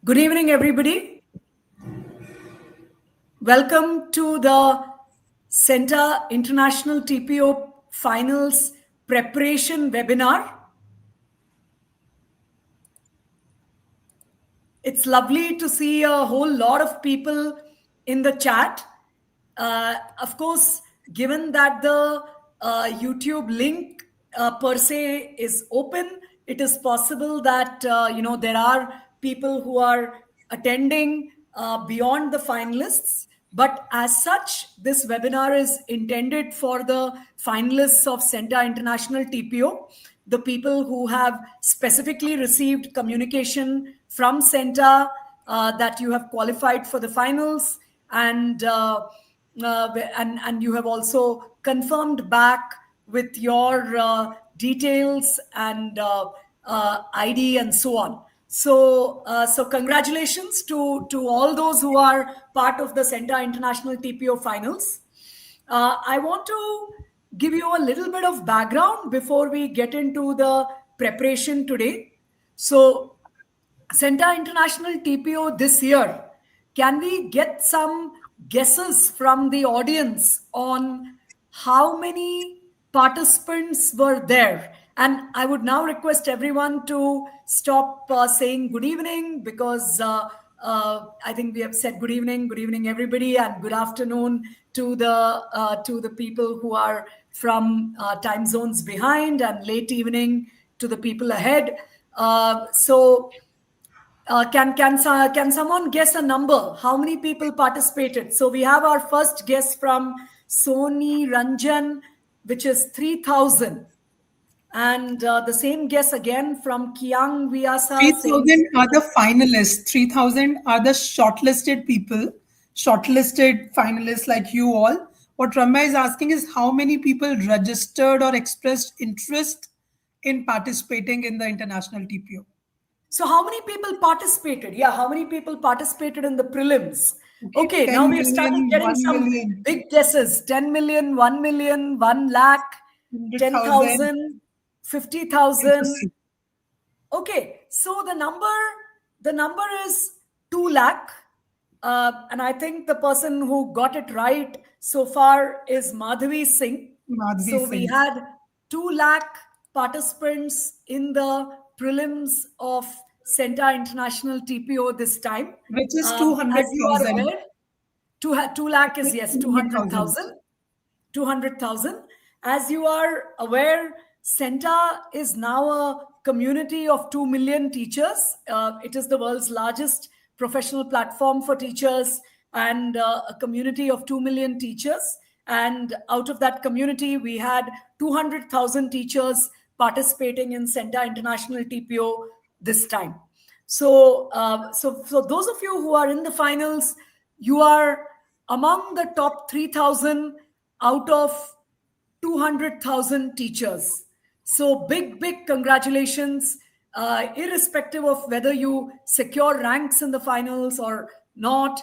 Good evening, everybody. Welcome to the CENTA International TPO Finals Preparation Webinar. It's lovely to see a whole lot of people in the chat. Of course, given that the YouTube link per se is open, it is possible that there are people who are attending beyond the finalists. But as such, this webinar is intended for the finalists of CENTA International TPO, the people who have specifically received communication from CENTA that you have qualified for the finals, and you have also confirmed back with your details and ID and so on. So congratulations to all those who are part of the CENTA International TPO finals. I want to give you a little bit of background before we get into the preparation today. So, CENTA International TPO this year, can we get some guesses from the audience on how many participants were there? And I would now request everyone to stop saying good evening, because I think we have said good evening everybody, and good afternoon to the people who are from time zones behind, and late evening to the people ahead. Can someone guess a number? How many people participated? So we have our first guess from Soni Ranjan, which is 3,000. And the same guess again from Kiang Vyasa saying 3,000 are the finalists. 3,000 are the shortlisted people, shortlisted finalists like you all. What Ramya is asking is how many people registered or expressed interest in participating in the international TPO. So how many people participated? Yeah, how many people participated in the prelims? Okay, Okay, now 10 we've started million, getting 1 some million, big guesses. 10 million, 1 million, 1 lakh, 100,000. 10,000, 50,000. Interesting. Okay, so the number is 2 lakh. And I think the person who got it right so far is Madhavi Singh. Madhvi So we Singh, had 2 lakh participants in the prelims of CENTA International TPO this time. which is As you are 200,000. aware, 2 lakh is, yes, 200,000. 200,000. 200,000. As you are aware, CENTA is now a community of 2 million teachers. It is the world's largest professional platform for teachers, and a community of 2 million teachers. And out of that community, we had 200,000 teachers participating in CENTA International TPO this time. So those of you who are in the finals, you are among the top 3,000 out of 200,000 teachers. So big congratulations, irrespective of whether you secure ranks in the finals or not.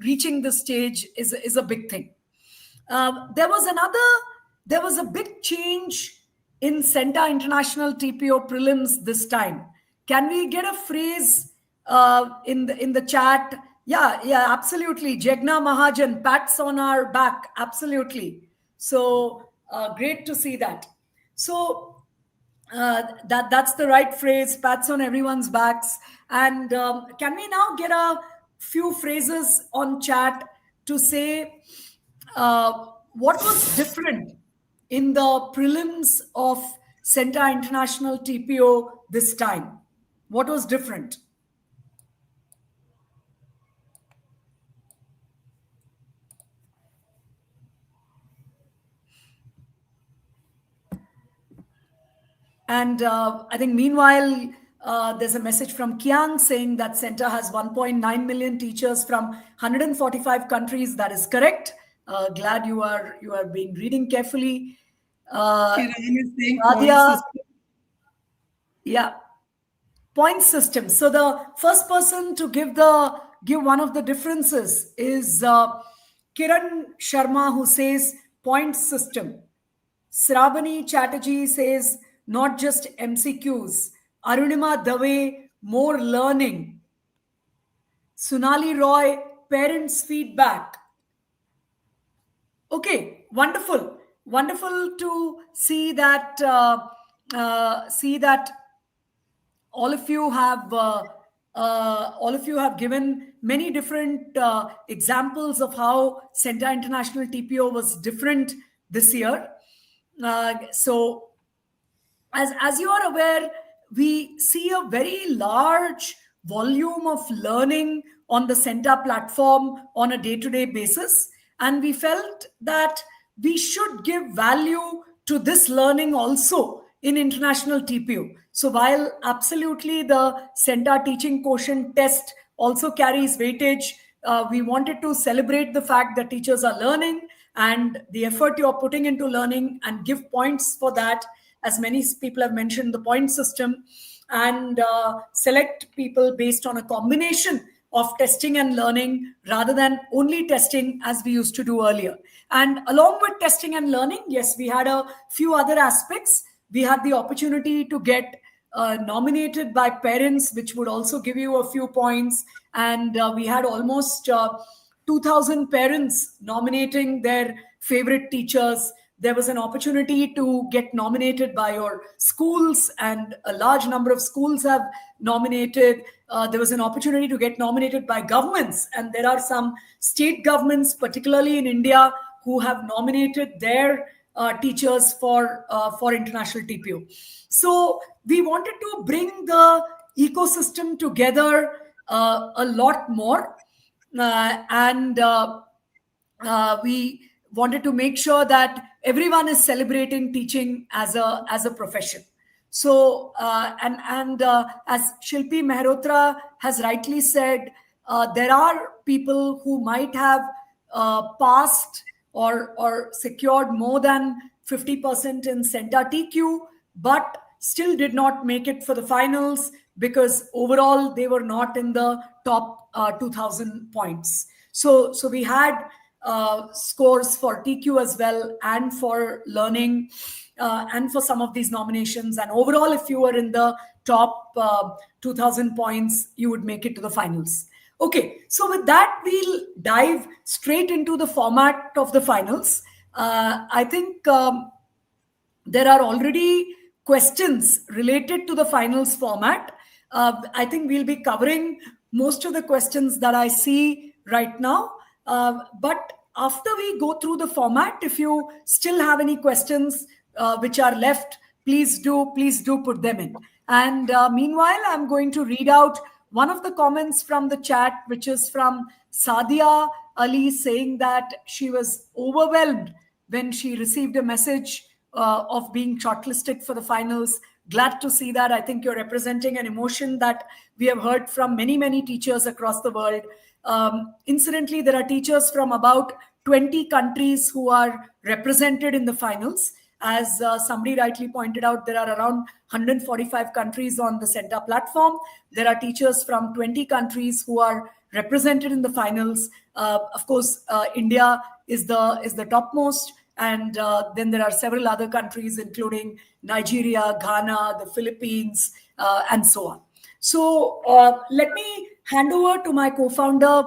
Reaching the stage is a big thing. There was a big change in CENTA International TPO prelims this time. Can we get a phrase in the chat? Yeah, absolutely. Jegna Mahajan, pats on our back, absolutely. So great to see that. So that's the right phrase, pats on everyone's backs. And can we now get a few phrases on chat to say what was different in the prelims of CENTA International TPO this time? What was different? And I think meanwhile, there's a message from Kiang saying that CENTA has 1.9 million teachers from 145 countries. That is correct. Glad you are being reading carefully. Kiran is saying point Nadia, system. yeah, point system. So the first person to give one of the differences is Kiran Sharma, who says point system. Sravani Chatterjee says not just MCQs. Arunima Dave, more learning. Sunali Roy, parents' feedback. Okay, wonderful, wonderful to see that. See that all of you have given many different examples of how CENTA International TPO was different this year. So as you are aware, we see a very large volume of learning on the CENTA platform on a day-to-day basis, and we felt that we should give value to this learning also in international TPO. So while absolutely the CENTA teaching quotient test also carries weightage, we wanted to celebrate the fact that teachers are learning and the effort you're putting into learning and give points for that. As many people have mentioned, the point system, and select people based on a combination of testing and learning rather than only testing as we used to do earlier. And along with testing and learning, yes, we had a few other aspects. We had the opportunity to get nominated by parents, which would also give you a few points. And we had almost 2,000 parents nominating their favorite teachers. There was an opportunity to get nominated by your schools, and a large number of schools have nominated. There was an opportunity to get nominated by governments, and there are some state governments, particularly in India, who have nominated their teachers for international TPO. So we wanted to bring the ecosystem together a lot more, and we wanted to make sure that everyone is celebrating teaching as a profession. So and as Shilpi Mehrotra has rightly said, there are people who might have passed or secured more than 50% in CENTA TQ, but still did not make it for the finals because overall they were not in the top 2,000 points. So we had scores for TQ as well, and for learning, and for some of these nominations. And overall, if you were in the top 2,000 points, you would make it to the finals. Okay, so with that, we'll dive straight into the format of the finals. I think there are already questions related to the finals format. I think we'll be covering most of the questions that I see right now. But after we go through the format, if you still have any questions which are left, please do put them in. And meanwhile, I'm going to read out one of the comments from the chat, which is from Sadia Ali, saying that she was overwhelmed when she received a message of being shortlisted for the finals. Glad to see that. I think you're representing an emotion that we have heard from many, many teachers across the world. Incidentally, there are teachers from about 20 countries who are represented in the finals. As somebody rightly pointed out, there are around 145 countries on the CENTA platform. There are teachers from 20 countries who are represented in the finals. Of course, India is the topmost. And then there are several other countries, including Nigeria, Ghana, the Philippines, and so on. So let me hand over to my co-founder,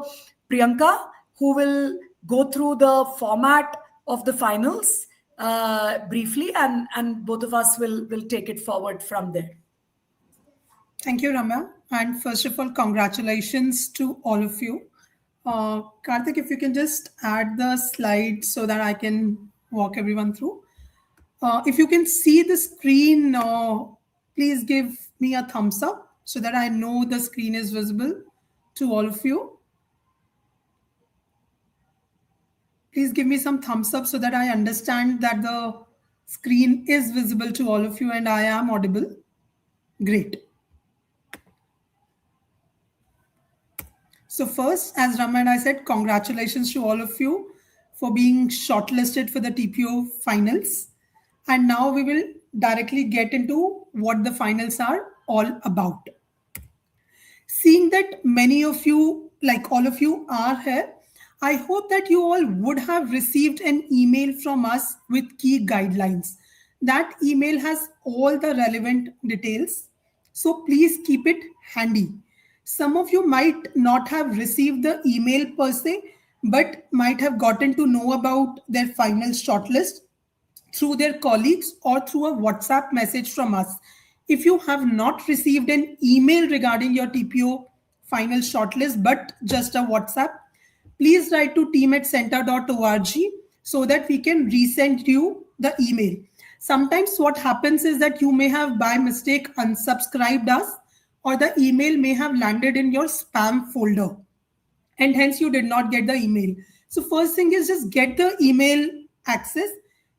Priyanka, who will go through the format of the finals briefly, and both of us will take it forward from there. Thank you, Ramya. And first of all, congratulations to all of you. Karthik, if you can just add the slide so that I can walk everyone through. If you can see the screen, please give me a thumbs up so that I know the screen is visible to all of you. Please give me some thumbs up so that I understand that the screen is visible to all of you and I am audible. Great. So first, as Ramya and I said, congratulations to all of you for being shortlisted for the TPO finals. And now we will directly get into what the finals are all about. Seeing that many of you, like all of you, are here, I hope that you all would have received an email from us with key guidelines. That email has all the relevant details. So please keep it handy. Some of you might not have received the email per se, but might have gotten to know about their final shortlist through their colleagues or through a WhatsApp message from us. If you have not received an email regarding your TPO final shortlist, but just a WhatsApp, please write to team@centa.org so that we can resend you the email. Sometimes what happens is that you may have by mistake unsubscribed us, or the email may have landed in your spam folder and hence you did not get the email. So first thing is just get the email access,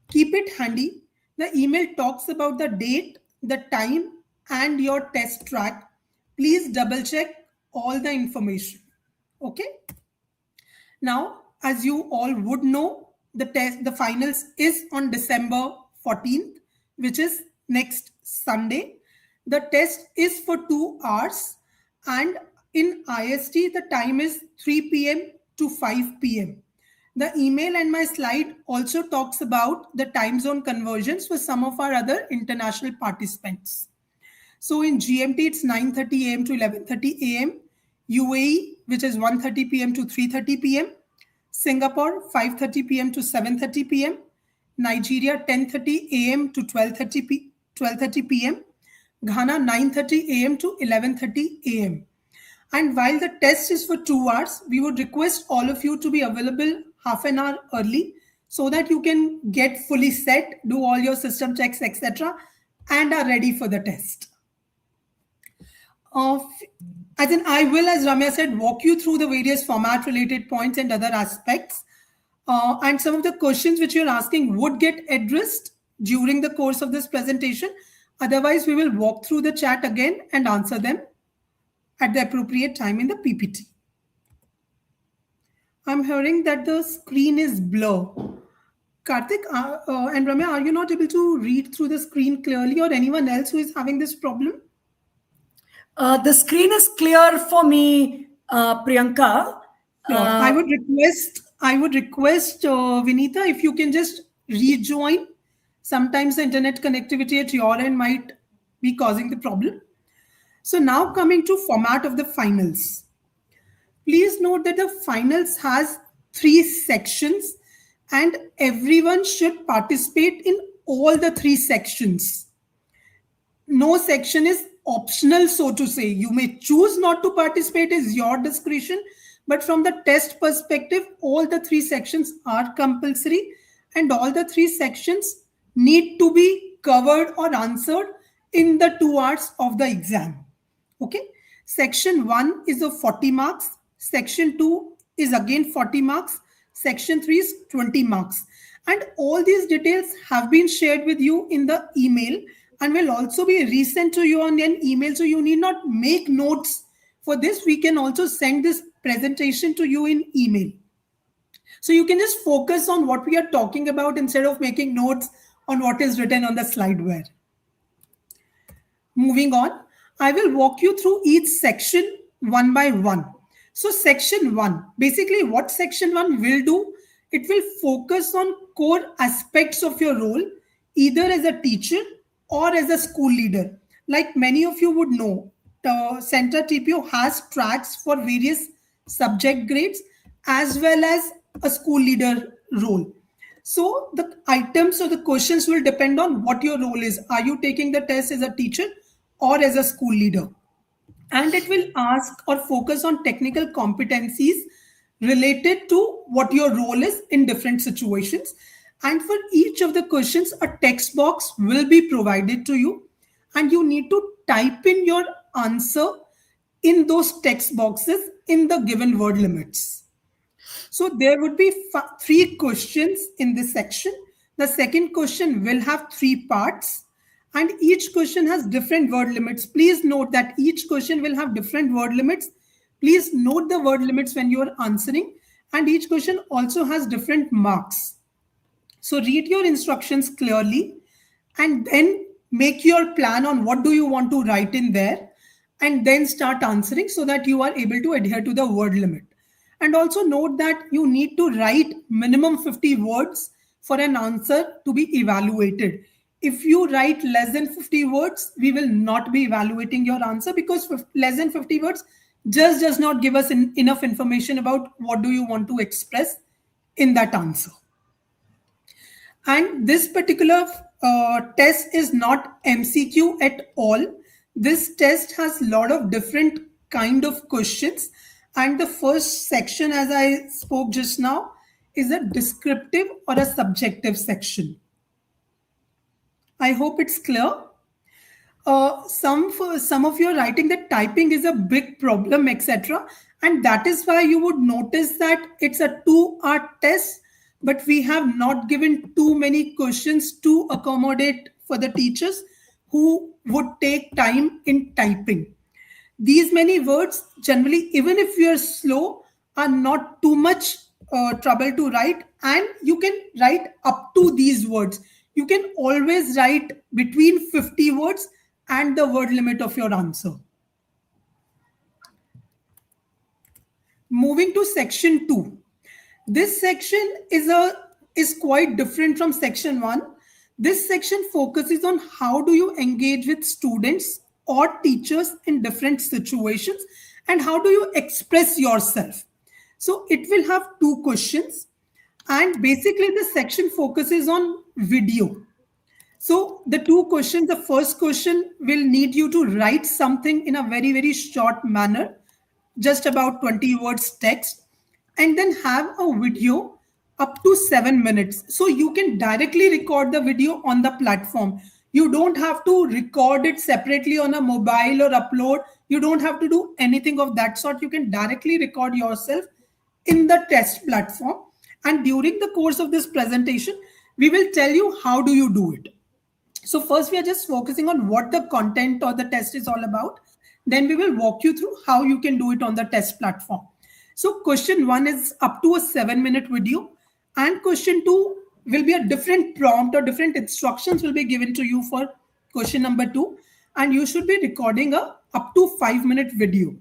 keep it handy. The email talks about the date, the time, and your test track. Please double check all the information. Okay. Now, as you all would know, the finals is on December 14th, which is next Sunday. The test is for 2 hours, and in IST, the time is 3 p.m. to 5 p.m. The email and my slide also talks about the time zone conversions for some of our other international participants. So in GMT, it's 9:30 a.m. to 11:30 a.m. UAE, which is 1:30 p.m. to 3:30 p.m. Singapore, 5:30 p.m. to 7:30 p.m. Nigeria, 10:30 a.m. to 12:30 p.m. Ghana, 9:30 a.m. to 11:30 a.m. And while the test is for 2 hours, we would request all of you to be available half an hour early so that you can get fully set, do all your system checks, etc., and are ready for the test. As in, I will, as Ramya said, walk you through the various format related points and other aspects. And some of the questions which you're asking would get addressed during the course of this presentation. Otherwise, we will walk through the chat again and answer them at the appropriate time in the PPT. I'm hearing that the screen is blur. Karthik and Ramya, are you not able to read through the screen clearly, or anyone else who is having this problem? The screen is clear for me, Priyanka. I would request Vinita, if you can just rejoin. Sometimes the internet connectivity at your end might be causing the problem. So now coming to format of the finals. Please note that the finals has 3 sections and everyone should participate in all the 3 sections. No section is optional, so to say. You may choose not to participate, is your discretion, but from the test perspective, all the 3 sections are compulsory and all the 3 sections need to be covered or answered in the 2 hours of the exam. Okay. Section 1 is of 40 marks. Section 2 is again 40 marks. Section 3 is 20 marks. And all these details have been shared with you in the email and will also be resent to you on an email. So you need not make notes for this. We can also send this presentation to you in email. So you can just focus on what we are talking about instead of making notes on what is written on the slideware. Moving on, I will walk you through each section one by one. So section 1, basically what section 1 will do, it will focus on core aspects of your role, either as a teacher or as a school leader. Like many of you would know, the CENTA TPO has tracks for various subject grades as well as a school leader role. So the items or the questions will depend on what your role is. Are you taking the test as a teacher or as a school leader? And it will ask or focus on technical competencies related to what your role is in different situations. And for each of the questions, a text box will be provided to you. And you need to type in your answer in those text boxes in the given word limits. So there would be 3 questions in this section. The second question will have 3 parts. And each question has different word limits. Please note that each question will have different word limits. Please note the word limits when you are answering. And each question also has different marks. So read your instructions clearly and then make your plan on what do you want to write in there and then start answering so that you are able to adhere to the word limit. And also note that you need to write minimum 50 words for an answer to be evaluated. If you write less than 50 words, we will not be evaluating your answer because less than 50 words just does not give us enough information about what do you want to express in that answer. And this particular test is not MCQ at all. This test has a lot of different kind of questions, and the first section, as I spoke just now, is a descriptive or a subjective section. I hope it's clear. Some of you are writing that typing is a big problem, etc., and that is why you would notice that it's a 2 hour test, but we have not given too many questions to accommodate for the teachers who would take time in typing. These many words, generally, even if you are slow, are not too much trouble to write, and you can write up to these words. You can always write between 50 words and the word limit of your answer. Moving to section 2. This section is quite different from section 1. This section focuses on how do you engage with students or teachers in different situations and how do you express yourself. So it will have 2 questions, and basically this section focuses on video. So the 2 questions, the first question will need you to write something in a very, very short manner, just about 20 words text, and then have a video up to 7 minutes. So you can directly record the video on the platform. You don't have to record it separately on a mobile or upload. You don't have to do anything of that sort. You can directly record yourself in the test platform. And during the course of this presentation, we will tell you how do you do it. So first we are just focusing on what the content or the test is all about. Then we will walk you through how you can do it on the test platform. So question 1 is up to a 7-minute video, and question 2 will be a different prompt or different instructions will be given to you for question number 2, and you should be recording a up to 5-minute video.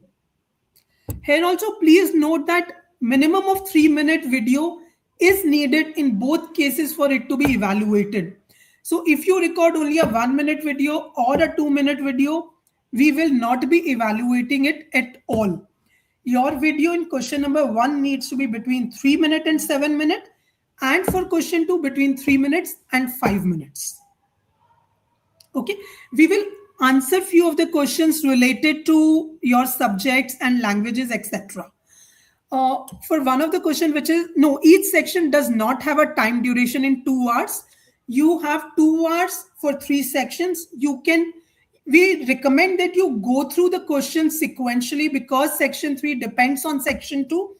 Here also please note that minimum of 3-minute video is needed in both cases for it to be evaluated. So if you record only a 1-minute video or a 2-minute video, we will not be evaluating it at all. Your video in question number 1 needs to be between 3 minutes and 7 minutes, and for question 2 between 3 minutes and 5 minutes. Okay, we will answer few of the questions related to your subjects and languages, etc. For one of the question, which is no, each section does not have a time duration in 2 hours. You have 2 hours for 3 sections. We recommend that you go through the questions sequentially, because section 3 depends on section 2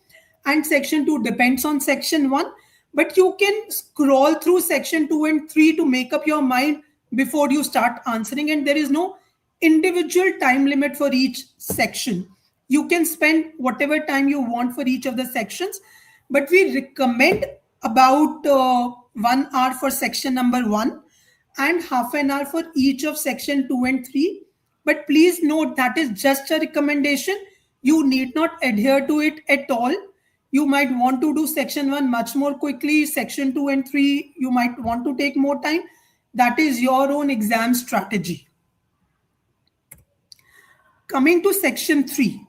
and section 2 depends on section 1. But you can scroll through section 2 and 3 to make up your mind before you start answering, and there is no individual time limit for each section. You can spend whatever time you want for each of the sections, but we recommend about 1 hour for section number 1 and half an hour for each of section 2 and 3. But please note that is just a recommendation. You need not adhere to it at all. You might want to do section 1 much more quickly. Section 2 and 3, you might want to take more time. That is your own exam strategy. Coming to section 3.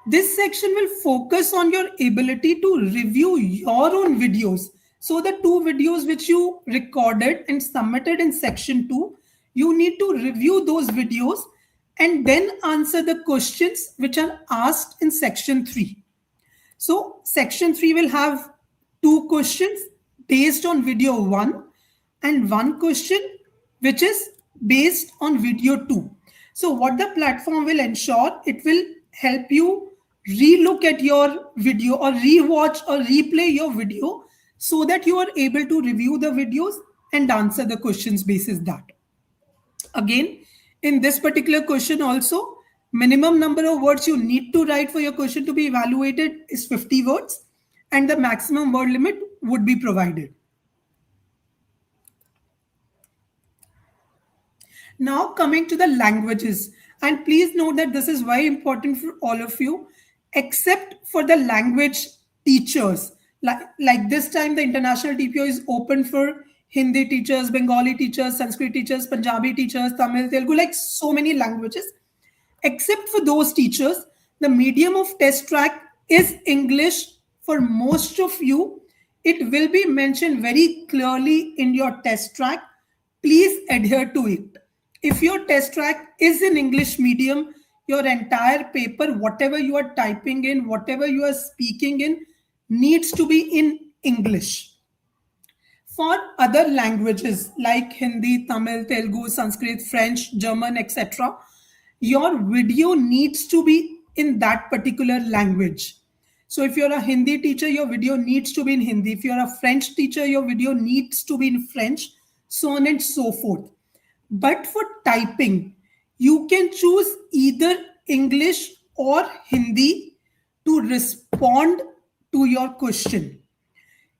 This section will focus on your ability to review your own videos. So the 2 videos which you recorded and submitted in section 2, you need to review those videos and then answer the questions which are asked in section 3. So section 3 will have 2 questions based on video 1 and 1 question which is based on video 2. So what the platform will ensure, it will help you relook at your video or rewatch or replay your video so that you are able to review the videos and answer the questions basis that. Again, in this particular question also, minimum number of words you need to write for your question to be evaluated is 50 words, and the maximum word limit would be provided. Now coming to the languages, and please note that this is very important for all of you, except for the language teachers. Like this time, the international TPO is open for Hindi teachers, Bengali teachers, Sanskrit teachers, Punjabi teachers, Tamil, Telugu, like so many languages. Except for those teachers, The medium of test track is English for most of you. It will be mentioned very clearly in your test track. Please adhere to it. If your test track is in English medium, your entire paper, whatever you are typing in, whatever you are speaking in, needs to be in English. For other languages like Hindi, Tamil, Telugu, Sanskrit, French, German, etc., your video needs to be in that particular language. So if you're a Hindi teacher, your video needs to be in Hindi. If you're a French teacher, your video needs to be in French, so on and so forth. But for typing, you can choose either English or Hindi to respond to your question.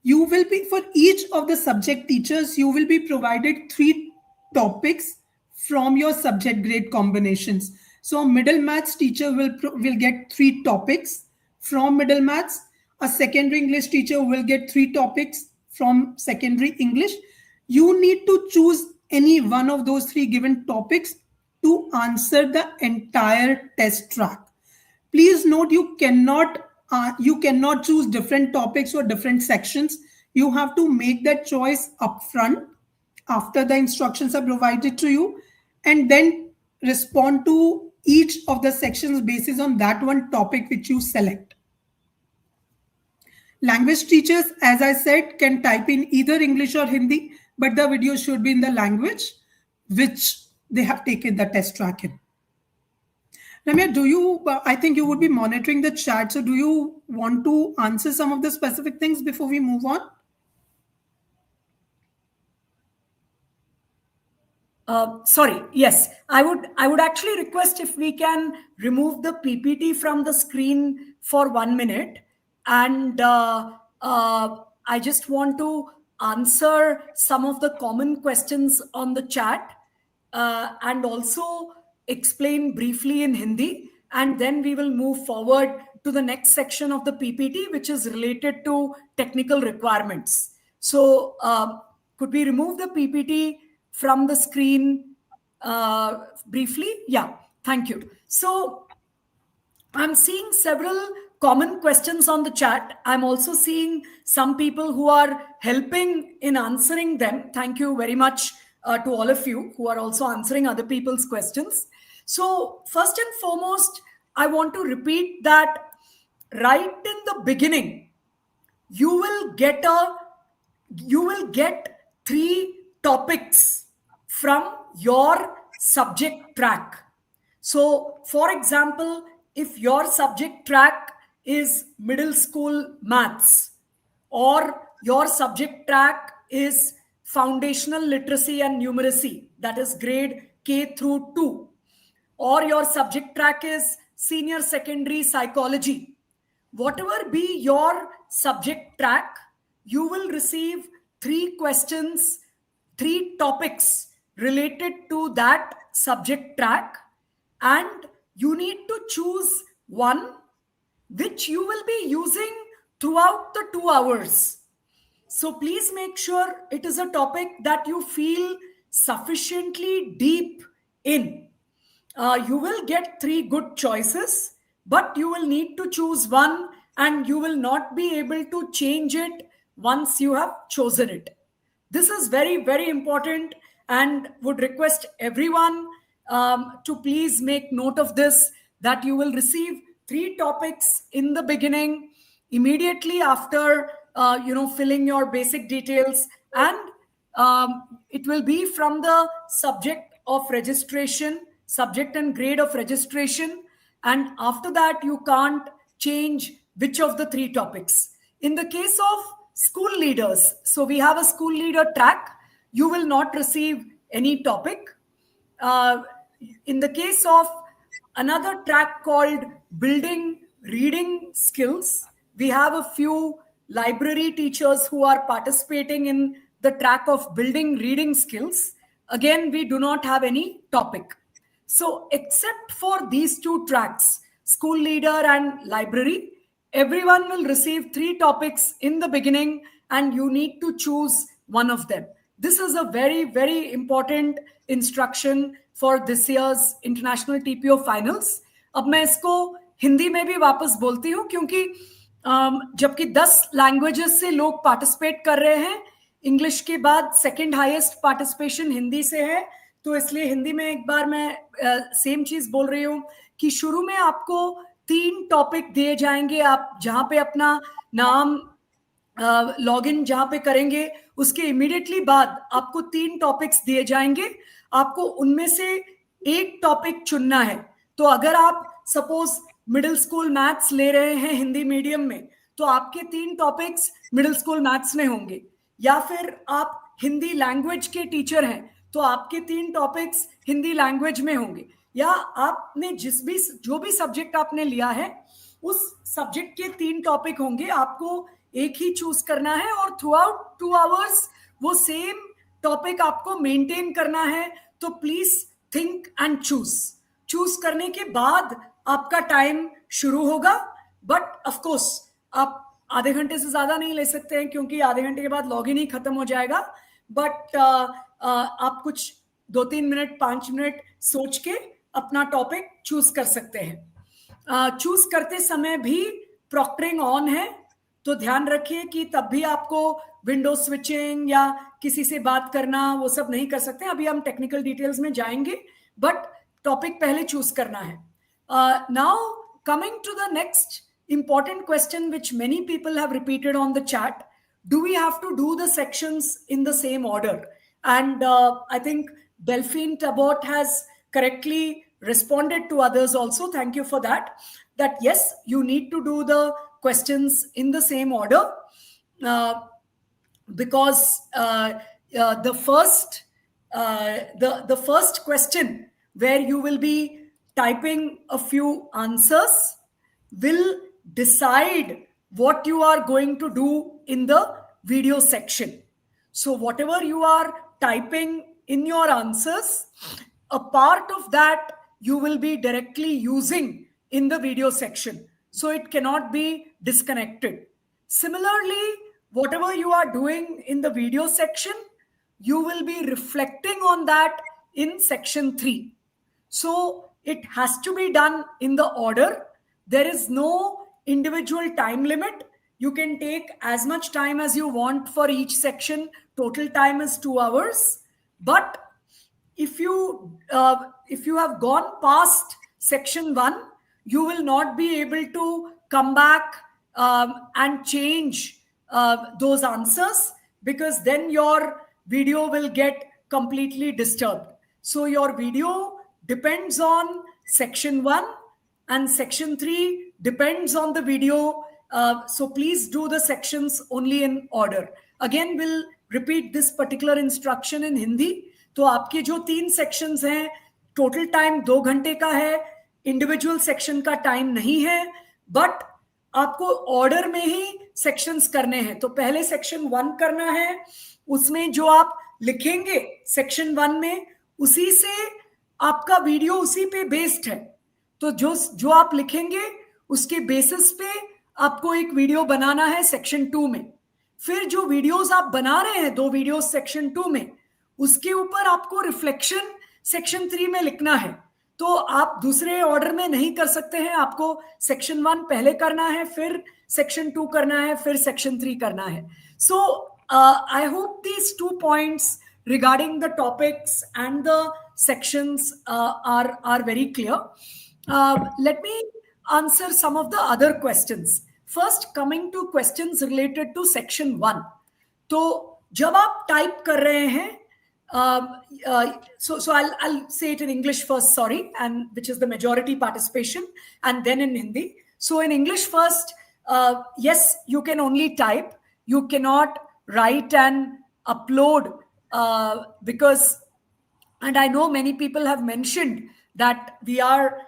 You will be, for each of the subject teachers, you will be provided 3 topics from your subject grade combinations. So middle maths teacher will get 3 topics from middle maths. A secondary English teacher will get 3 topics from secondary English. You need to choose any one of those 3 given topics to answer the entire test track. Please note, you cannot choose different topics or different sections. You have to make that choice upfront after the instructions are provided to you, and then respond to each of the sections basis on that one topic which you select. Language teachers, as I said, can type in either English or Hindi, but the video should be in the language which they have taken the test track in. Ramya, I think you would be monitoring the chat. So do you want to answer some of the specific things before we move on? Sorry, yes, I would actually request if we can remove the PPT from the screen for 1 minute. And I just want to answer some of the common questions on the chat, and also explain briefly in Hindi, and then we will move forward to the next section of the PPT, which is related to technical requirements. So could we remove the PPT from the screen briefly? Yeah, thank you. So I'm seeing several common questions on the chat. I'm also seeing some people who are helping in answering them. Thank you very much to all of you who are also answering other people's questions. So first and foremost, I want to repeat that right in the beginning, you will get 3 topics from your subject track. So for example, if your subject track is middle school maths, or your subject track is foundational literacy and numeracy, that is grade K through 2, or your subject track is senior secondary psychology, whatever be your subject track, you will receive 3 questions, 3 topics related to that subject track, and you need to choose one which you will be using throughout the 2 hours. So please make sure it is a topic that you feel sufficiently deep in. You will get 3 good choices, but you will need to choose one, and you will not be able to change it once you have chosen it. This is very, very important, and would request everyone to please make note of this, that you will receive 3 topics in the beginning, immediately after filling your basic details, and it will be from the subject of registration, subject and grade of registration, and after that you can't change which of the 3 topics. In the case of school leaders, so we have a school leader track, you will not receive any topic. In the case of another track called building reading skills, we have a few library teachers who are participating in the track of building reading skills. Again, we do not have any topic. So except for these 2 tracks, school leader and library, everyone will receive 3 topics in the beginning, and you need to choose one of them. This is a very, very important instruction for this year's international TPO finals. अब मैं इसको हिंदी में भी वापस बोलती हूँ, क्योंकि जबकि 10 लैंग्वेजेस से लोग पार्टिसिपेट कर रहे हैं, इंग्लिश के बाद सेकंड हाईएस्ट पार्टिसिपेशन हिंदी से है, तो इसलिए हिंदी में एक बार मैं सेम चीज बोल रही हूँ कि शुरू में आपको 3 टॉपिक दिए जाएंगे, आप जहां पे अपना नाम लॉग इन जहां पे करेंगे उसके इमीडिएटली बाद आपको 3 टॉपिक्स दिए जाएंगे, आपको उनमें से एक टॉपिक चुनना है। तो अगर आप सपोज मिडिल स्कूल मैथ्स ले रहे हैं हिंदी मीडियम में, तो आपके 3 टॉपिक्स मिडिल स्कूल मैथ्स में होंगे, या फिर आप हिंदी लैंग्वेज के टीचर हैं तो आपके 3 टॉपिक्स हिंदी लैंग्वेज में होंगे, या आपने जो भी सब्जेक्ट आपने लिया है उस सब्जेक्ट के 3 टॉपिक होंगे, आपको एक ही चूज करना है और थ्रू आउट 2 आवर्स वो सेम टॉपिक आपको मेंटेन करना है। तो प्लीज थिंक एंड चूज करने के बाद आपका टाइम शुरू होगा, बट ऑफ कोर्स आप आधे घंटे से ज्यादा नहीं ले सकते हैं, क्योंकि आधे घंटे के बाद लॉगिन ही खत्म हो जाएगा। बट आप कुछ 2-3 मिनट 5 मिनट सोच के अपना टॉपिक चूज कर सकते हैं। चूज करते समय भी प्रॉक्टरिंग ऑन है, तो ध्यान रखिए कि तब भी आपको विंडो स्विचिंग या किसी से बात करना वो सब नहीं कर सकते। अभी हम टेक्निकल डिटेल्स में जाएंगे, बट टॉपिक पहले चूज करना है। Now coming to the next important question which many people have repeated on the chat: do we have to do the sections in the same order? And I think Delphine Tabot has correctly responded to others also, thank you for that, that yes, you need to do the questions in the same order, uh, because the first question where you will be typing a few answers will decide what you are going to do in the video section. So whatever you are typing in your answers, a part of that you will be directly using in the video section, so it cannot be disconnected. Similarly, whatever you are doing in the video section, you will be reflecting on that in section 3. So it has to be done in the order. There is no individual time limit. You can take as much time as you want for each section. Total time is 2 hours. But if you have gone past section 1, you will not be able to come back and change those answers, because then your video will get completely disturbed. So your video depends on section 1 and section 3 depends on the video. So please do the sections only in order. Again, we'll repeat this particular instruction in Hindi. तो आपके जो 3 sections हैं, total time 2 घंटे का है, individual section का time नहीं है, but आपको order में ही sections करने हैं। तो पहले section 1 करना है, उसमें जो आप लिखेंगे section 1 में, उसी से आपका वीडियो उसी पे बेस्ड है। तो जो आप लिखेंगे उसके बेसिस पे आपको एक वीडियो बनाना है सेक्शन 2 में। फिर जो वीडियोस आप बना रहे हैं, 2 वीडियोस सेक्शन 2 में, उसके ऊपर आपको रिफ्लेक्शन सेक्शन 3 में लिखना है। तो आप दूसरे ऑर्डर में नहीं कर सकते हैं, आपको सेक्शन 1 पहले करना है, फिर सेक्शन 2 करना है, फिर सेक्शन 3 करना है। So I hope these 2 points regarding the topics and the sections are very clear. Let me answer some of the other questions. First, coming to questions related to section 1. तो जब आप type कर रहे हैं, so I'll say it in English first, sorry, and which is the majority participation, and then in Hindi. So in English first, yes, you can only type. You cannot write and upload, because, and I know many people have mentioned that we are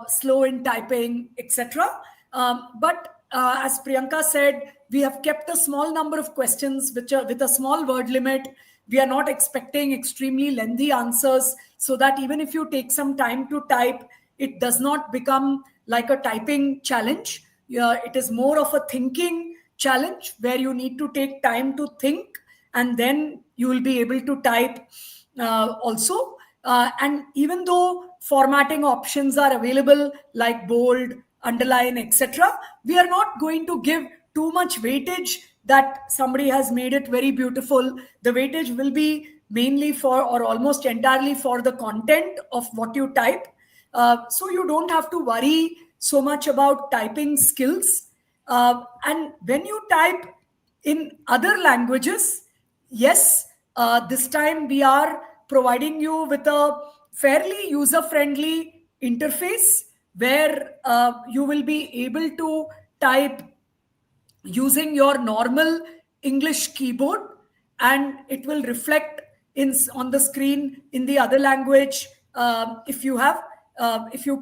slow in typing, etc. But as Priyanka said, we have kept a small number of questions which are with a small word limit. We are not expecting extremely lengthy answers, so that even if you take some time to type, it does not become like a typing challenge. It is more of a thinking challenge where you need to take time to think, and then you will be able to type also. And even though formatting options are available like bold, underline, etc. We are not going to give too much weightage that somebody has made it very beautiful. The weightage will be mainly for, or almost entirely for, the content of what you type. So you don't have to worry so much about typing skills. And when you type in other languages, yes, this time we are providing you with a fairly user friendly interface where you will be able to type using your normal English keyboard, and it will reflect in on the screen in the other language, if you have if you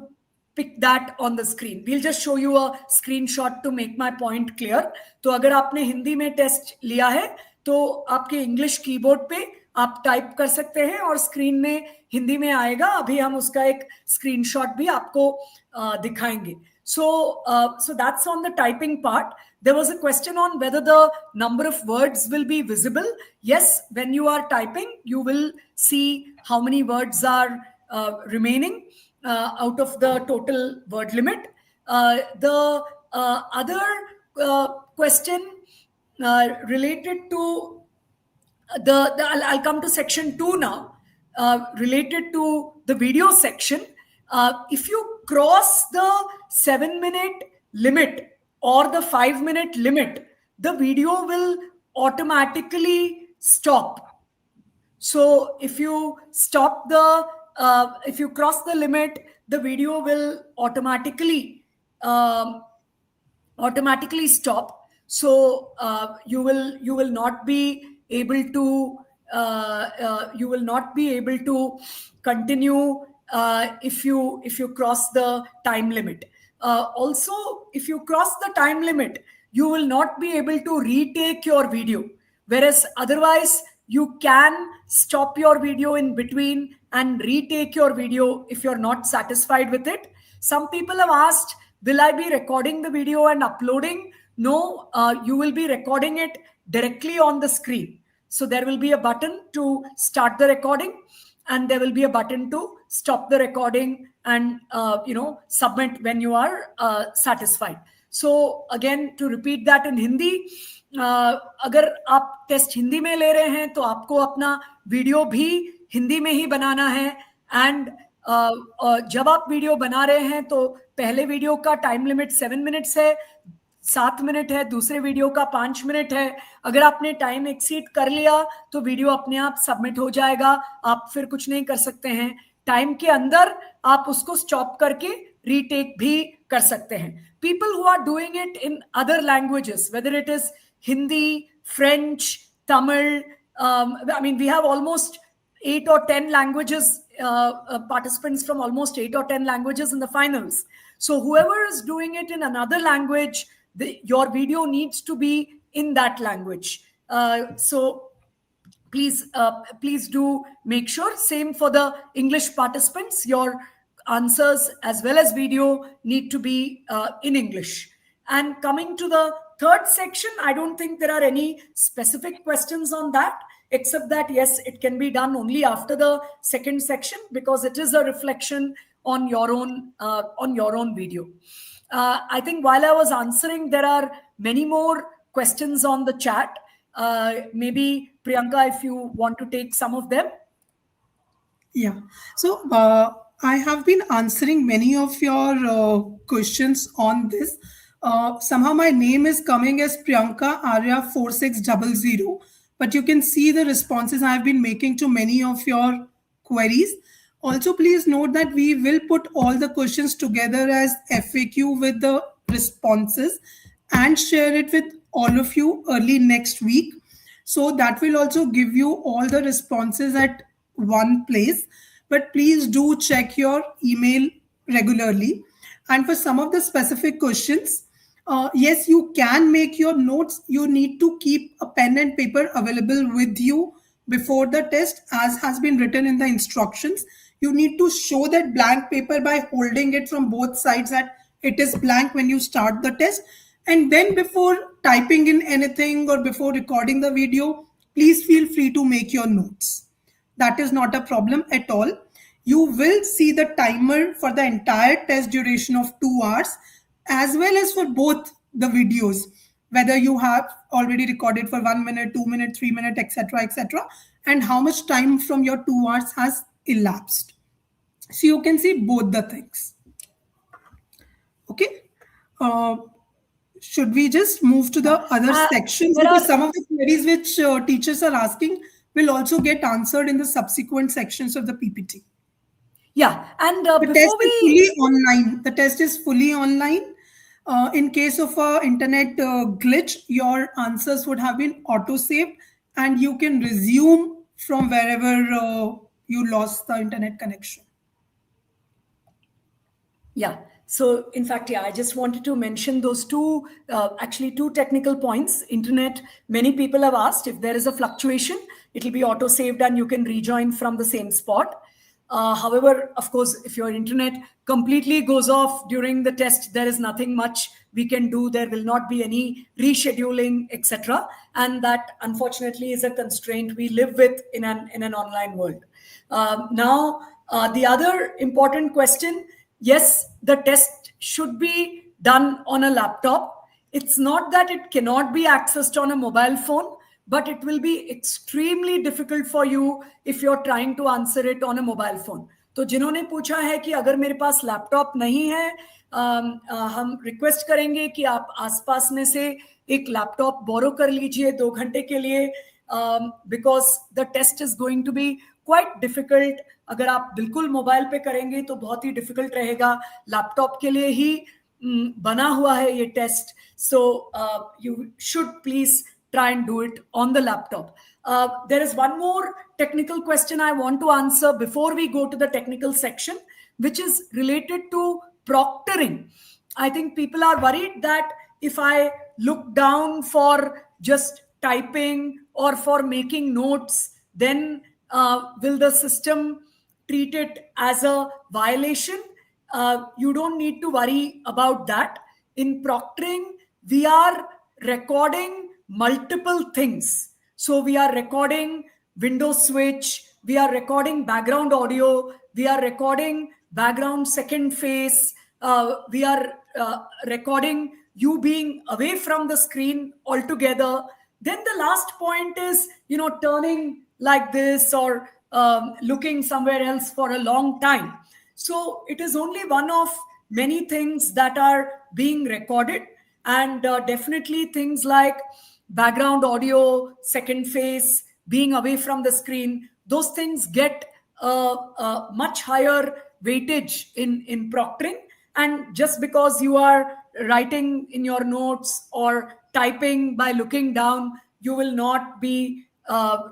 pick that on the screen. We'll just show you a screenshot to make my point clear. तो अगर आपने हिंदी में test लिया है तो आपके English keyboard पे आप टाइप कर सकते हैं और स्क्रीन में हिंदी में आएगा. अभी हम उसका एक स्क्रीनशॉट भी आपको दिखाएंगे. So that's on the typing part. There was a question on whether the number of words will be visible. Yes, when you are typing, you will see how many words are remaining out of the total word limit. The other question related to I'll come to section 2 now, related to the video section. If you cross the 7-minute limit or the 5-minute limit, the video will automatically stop. So if you if you cross the limit, the video will automatically stop. So you will not be able to continue if you cross the time limit. Also, if you cross the time limit, you will not be able to retake your video, whereas otherwise you can stop your video in between and retake your video if you're not satisfied with it. Some people have asked, will I be recording the video and uploading? No, you will be recording it directly on the screen. So there will be a button to start the recording, and there will be a button to stop the recording and submit when you are satisfied. So again, to repeat that in Hindi, अगर आप test Hindi में ले रहे हैं तो आपको अपना video भी हिंदी में ही बनाना है. एंड जब आप वीडियो बना रहे हैं तो पहले वीडियो का टाइम लिमिट 7 मिनट्स है, 7 मिनट है, दूसरे वीडियो का 5 मिनट है. अगर आपने टाइम एक्सीड कर लिया तो वीडियो अपने आप सबमिट हो जाएगा, आप फिर कुछ नहीं कर सकते हैं. टाइम के अंदर आप उसको स्टॉप करके रीटेक भी कर सकते हैं. People who are doing it in other languages, whether it is Hindi, French, Tamil, I mean, we have almost 8 or 10 languages, participants from almost 8 or 10 languages in the finals. So whoever is doing it in another language, your video needs to be in that language. So please do make sure. Same for the English participants, your answers as well as video need to be in English. And coming to the third section, I don't think there are any specific questions on that, except that yes, it can be done only after the second section because it is a reflection on your own video. I think while I was answering, there are many more questions on the chat. Maybe Priyanka, if you want to take some of them. Yeah. So I have been answering many of your questions on this. Somehow my name is coming as Priyanka Arya 4600, but you can see the responses I have been making to many of your queries. Also, please note that we will put all the questions together as FAQ with the responses and share it with all of you early next week. So that will also give you all the responses at one place. But please do check your email regularly. And for some of the specific questions, yes, you can make your notes. You need to keep a pen and paper available with you before the test, as has been written in the instructions. You need to show that blank paper by holding it from both sides that it is blank when you start the test. And then before typing in anything or before recording the video, please feel free to make your notes. That is not a problem at all. You will see the timer for the entire test duration of 2 hours. as well as for both the videos, whether you have already recorded for 1 minute, 2 minute, 3 minute, etc., etc., and how much time from your 2 hours has elapsed. So you can see both the things. Okay. Uh, should we just move to the Yeah. other sections, There because are some of the queries which teachers are asking will also get answered in the subsequent sections of the PPT. Yeah, and The test before is we fully online. The test is fully online. In case of a internet glitch, your answers would have been auto saved, and you can resume from wherever you lost the internet connection. Yeah. So, in fact, yeah, I just wanted to mention those two, actually, two technical points. Internet, many people have asked if there is a fluctuation, it'll be auto saved and you can rejoin from the same spot. However, of course, if your internet completely goes off during the test, there is nothing much we can do. There will not be any rescheduling, etc. And that, unfortunately, is a constraint we live with in an online world. Now, the other important question, yes, the test should be done on a laptop. It's not that it cannot be accessed on a mobile phone, but it will be extremely difficult for you if you're trying to answer it on a mobile phone. तो जिन्होंने पूछा है कि अगर मेरे पास laptop नहीं है, हम रिक्वेस्ट करेंगे कि आप आसपास में से एक लैपटॉप बोरो कर लीजिए 2 घंटे के लिए, because the test is going to be quite difficult. अगर आप बिल्कुल मोबाइल पे करेंगे तो बहुत ही डिफिकल्ट रहेगा. लैपटॉप के लिए ही बना हुआ है ये test. So you should please try and do it on the laptop. There is one more technical question I want to answer before we go to the technical section, which is related to proctoring. I think people are worried that if I look down for just typing or for making notes, then will the system treat it as a violation? You don't need to worry about that. In proctoring, we are recording multiple things. So we are recording window switch, we are recording background audio, we are recording background second face, we are recording you being away from the screen altogether. Then the last point is, turning like this or looking somewhere else for a long time. So it is only one of many things that are being recorded, and definitely things like background audio, second face, being away from the screen, those things get a much higher weightage in proctoring. And just because you are writing in your notes or typing by looking down, you will not be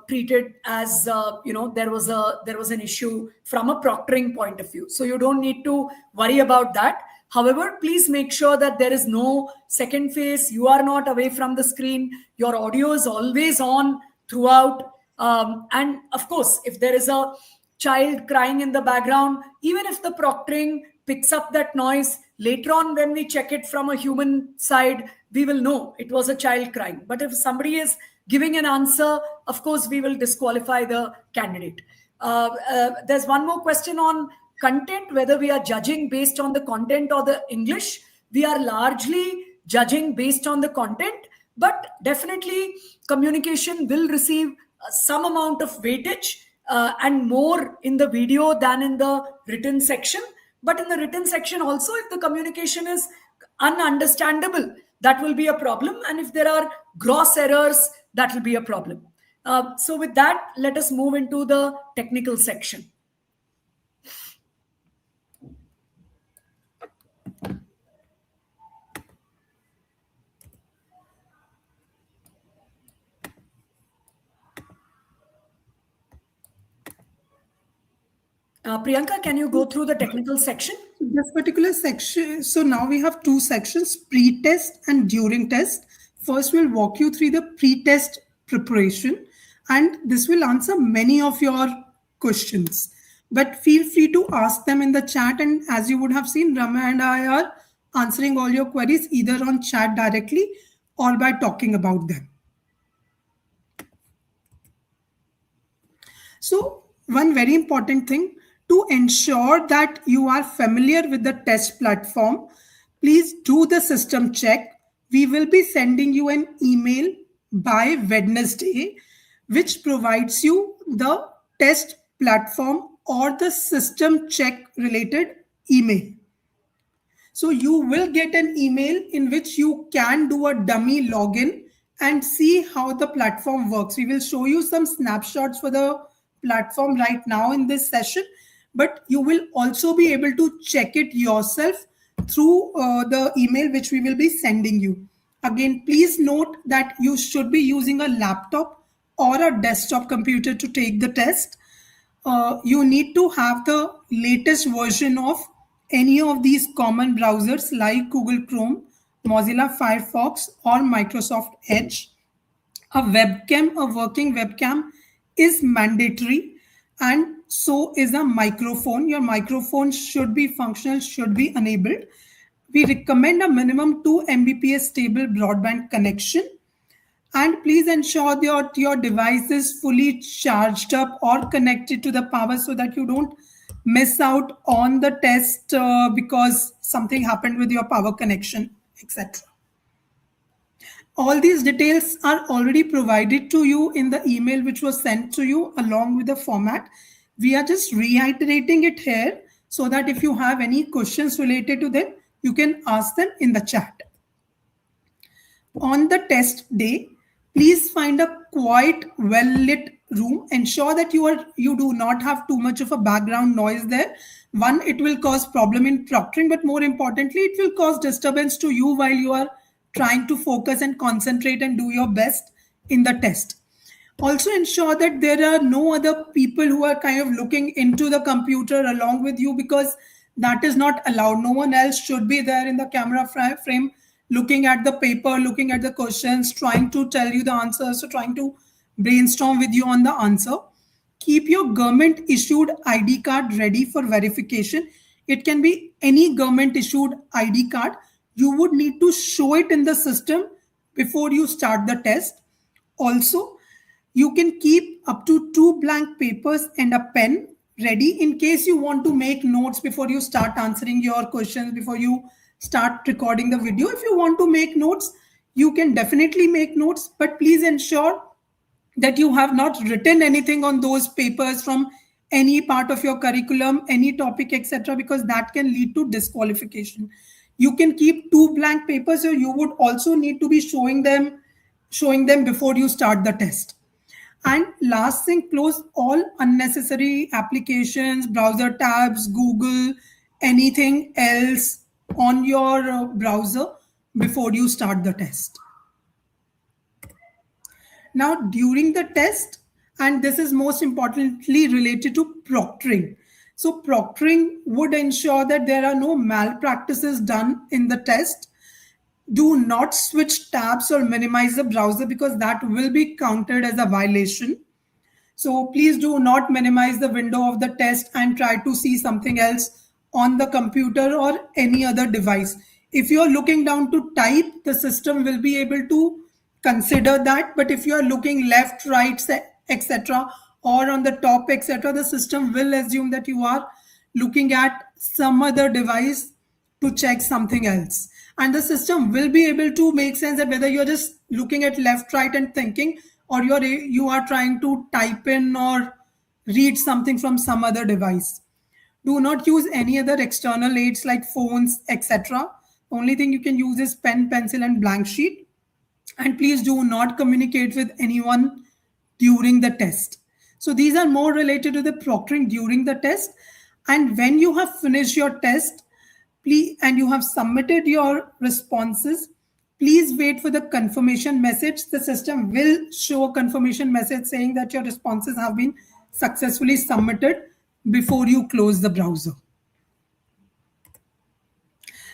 treated as there was an issue from a proctoring point of view. So you don't need to worry about that. However, please make sure that there is no second face. You are not away from the screen. Your audio is always on throughout. And of course, if there is a child crying in the background, even if the proctoring picks up that noise, later on when we check it from a human side, we will know it was a child crying. But if somebody is giving an answer, of course, we will disqualify the candidate. There's one more question on content, whether we are judging based on the content or the English. We are largely judging based on the content, but definitely communication will receive some amount of weightage, and more in the video than in the written section. But in the written section also, if the communication is ununderstandable, that will be a problem. And if there are gross errors, that will be a problem. So with that, let us move into the technical section. Priyanka, can you go through the technical section? This particular section, so now we have two sections, pre-test and during test. First, we'll walk you through the pre-test preparation, and this will answer many of your questions. But feel free to ask them in the chat, and as you would have seen, Rama and I are answering all your queries either on chat directly or by talking about them. So one very important thing, to ensure that you are familiar with the test platform, Please do the system check. We will be sending you an email by Wednesday, which provides you the test platform or the system check related email. So you will get an email in which you can do a dummy login and see how the platform works. We will show you some snapshots for the platform right now in this session, but you will also be able to check it yourself through the email which we will be sending you. Again, please note that you should be using a laptop or a desktop computer to take the test. You need to have the latest version of any of these common browsers like Google Chrome, Mozilla Firefox, or Microsoft Edge. A webcam, a working webcam, is mandatory, and so is a microphone. Your microphone should be functional, should be enabled. We recommend a minimum 2 Mbps stable broadband connection, and please ensure that your device is fully charged up or connected to the power so that you don't miss out on the test because something happened with your power connection, etc. All these details are already provided to you in the email which was sent to you along with the format. We are just reiterating it here so that if you have any questions related to them, you can ask them in the chat. On the test day, please find a quiet, well-lit room. Ensure that you do not have too much of a background noise there. One, it will cause problem in proctoring, but more importantly, it will cause disturbance to you while you are trying to focus and concentrate and do your best in the test. Also ensure that there are no other people who are kind of looking into the computer along with you, because that is not allowed. No one else should be there in the camera frame looking at the paper, looking at the questions, trying to tell you the answers, so trying to brainstorm with you on the answer. Keep your government issued ID card ready for verification. It can be any government issued ID card. You would need to show it in the system before you start the test. Also, you can keep up to 2 blank papers and a pen ready in case you want to make notes before you start answering your questions, before you start recording the video. If you want to make notes, you can definitely make notes, but please ensure that you have not written anything on those papers from any part of your curriculum, any topic, etc., because that can lead to disqualification. You can keep 2 blank papers, so you would also need to be showing them before you start the test. And last thing, close all unnecessary applications, browser tabs, Google, anything else on your browser before you start the test. Now, during the test, and this is most importantly related to proctoring. So proctoring would ensure that there are no malpractices done in the test. Do not switch tabs or minimize the browser, because that will be counted as a violation. So please do not minimize the window of the test and try to see something else on the computer or any other device. If you're looking down to type, the system will be able to consider that. But if you are looking left, right, etc., or on the top, etc., the system will assume that you are looking at some other device to check something else. And the system will be able to make sense that whether you're just looking at left, right, and thinking, or you are trying to type in or read something from some other device. Do not use any other external aids like phones, etc. Only thing you can use is pen, pencil, and blank sheet. And please do not communicate with anyone during the test. So these are more related to the proctoring during the test. And when you have finished your test, please, and you have submitted your responses, please wait for the confirmation message. The system will show a confirmation message saying that your responses have been successfully submitted before you close the browser.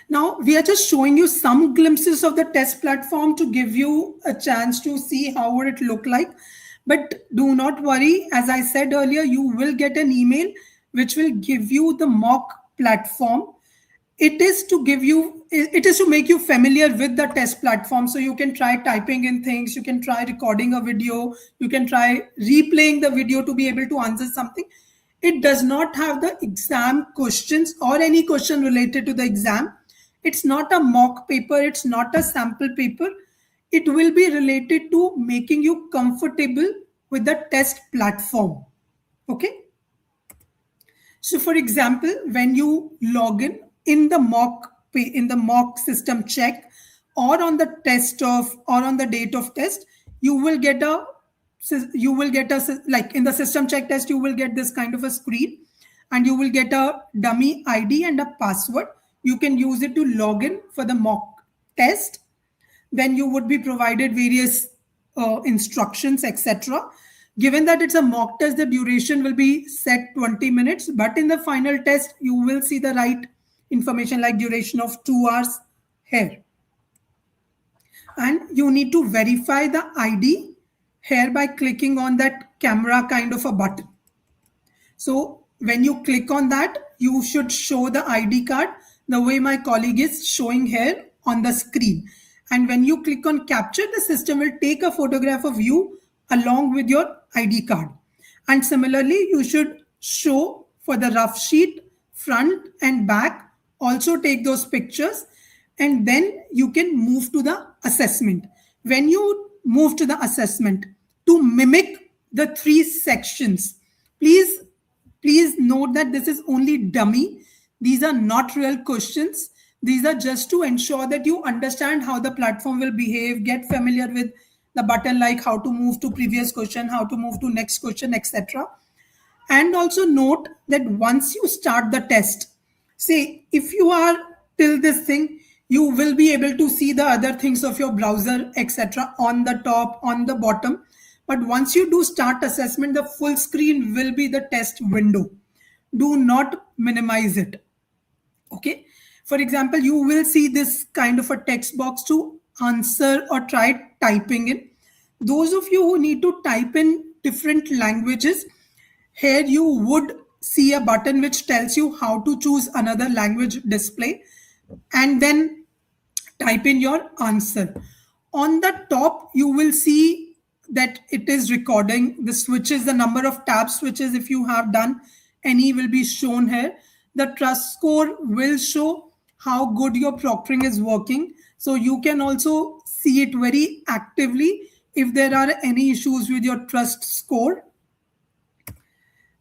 Now, we are just showing you some glimpses of the test platform to give you a chance to see how would it look like. But do not worry. As I said earlier, you will get an email which will give you the mock platform. It is to make you familiar with the test platform, so you can try typing in things, you can try recording a video, you can try replaying the video to be able to answer something. It does not have the exam questions or any question related to the exam. It's not a mock paper, it's not a sample paper. It will be related to making you comfortable with the test platform. Okay. So, for example, when you log in the mock system check, or on the test of or on the date of test, you will get a like in the system check test, you will get this kind of a screen, and you will get a dummy ID and a password. You can use it to log in for the mock test. Then you would be provided various instructions, etc. Given that it's a mock test, the duration will be set 20 minutes, but in the final test, you will see the right information like duration of 2 hours here. And you need to verify the ID here by clicking on that camera kind of a button. So when you click on that, you should show the ID card the way my colleague is showing here on the screen. And when you click on capture, the system will take a photograph of you along with your ID card. And similarly, you should show for the rough sheet, front and back, also take those pictures, and then you can move to the assessment. When you move to the assessment, to mimic the 3 sections, please note that this is only dummy. These are not real questions. These are just to ensure that you understand how the platform will behave, get familiar with the button, like how to move to previous question, how to move to next question, etc. And also note that once you start the test, say if you are till this thing, you will be able to see the other things of your browser, etc. on the top, on the bottom. But once you do start assessment, the full screen will be the test window. Do not minimize it. Okay. For example, you will see this kind of a text box to answer or try typing in. Those of you who need to type in different languages, here you would see a button which tells you how to choose another language display, and then type in your answer. On the top, you will see that it is recording. The switches, the number of tab switches, if you have done any, will be shown here. The trust score will show how good your proctoring is working. So you can also see it very actively if there are any issues with your trust score.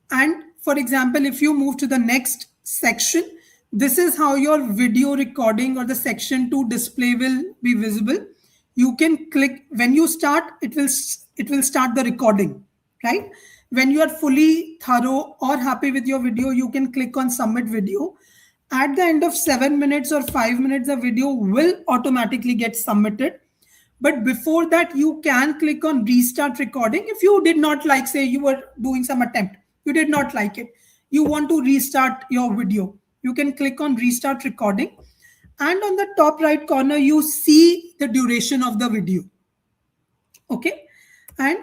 And for example, if you move to the next section, this is how your video recording or the section 2 display will be visible. You can click when you start, it will start the recording, right? When you are fully thorough or happy with your video, you can click on submit video. At the end of 7 minutes or 5 minutes, the video will automatically get submitted. But before that, you can click on restart recording. If you did not like, say you were doing some attempt, you did not like it, you want to restart your video, you can click on restart recording. And on the top right corner, you see the duration of the video. Okay. And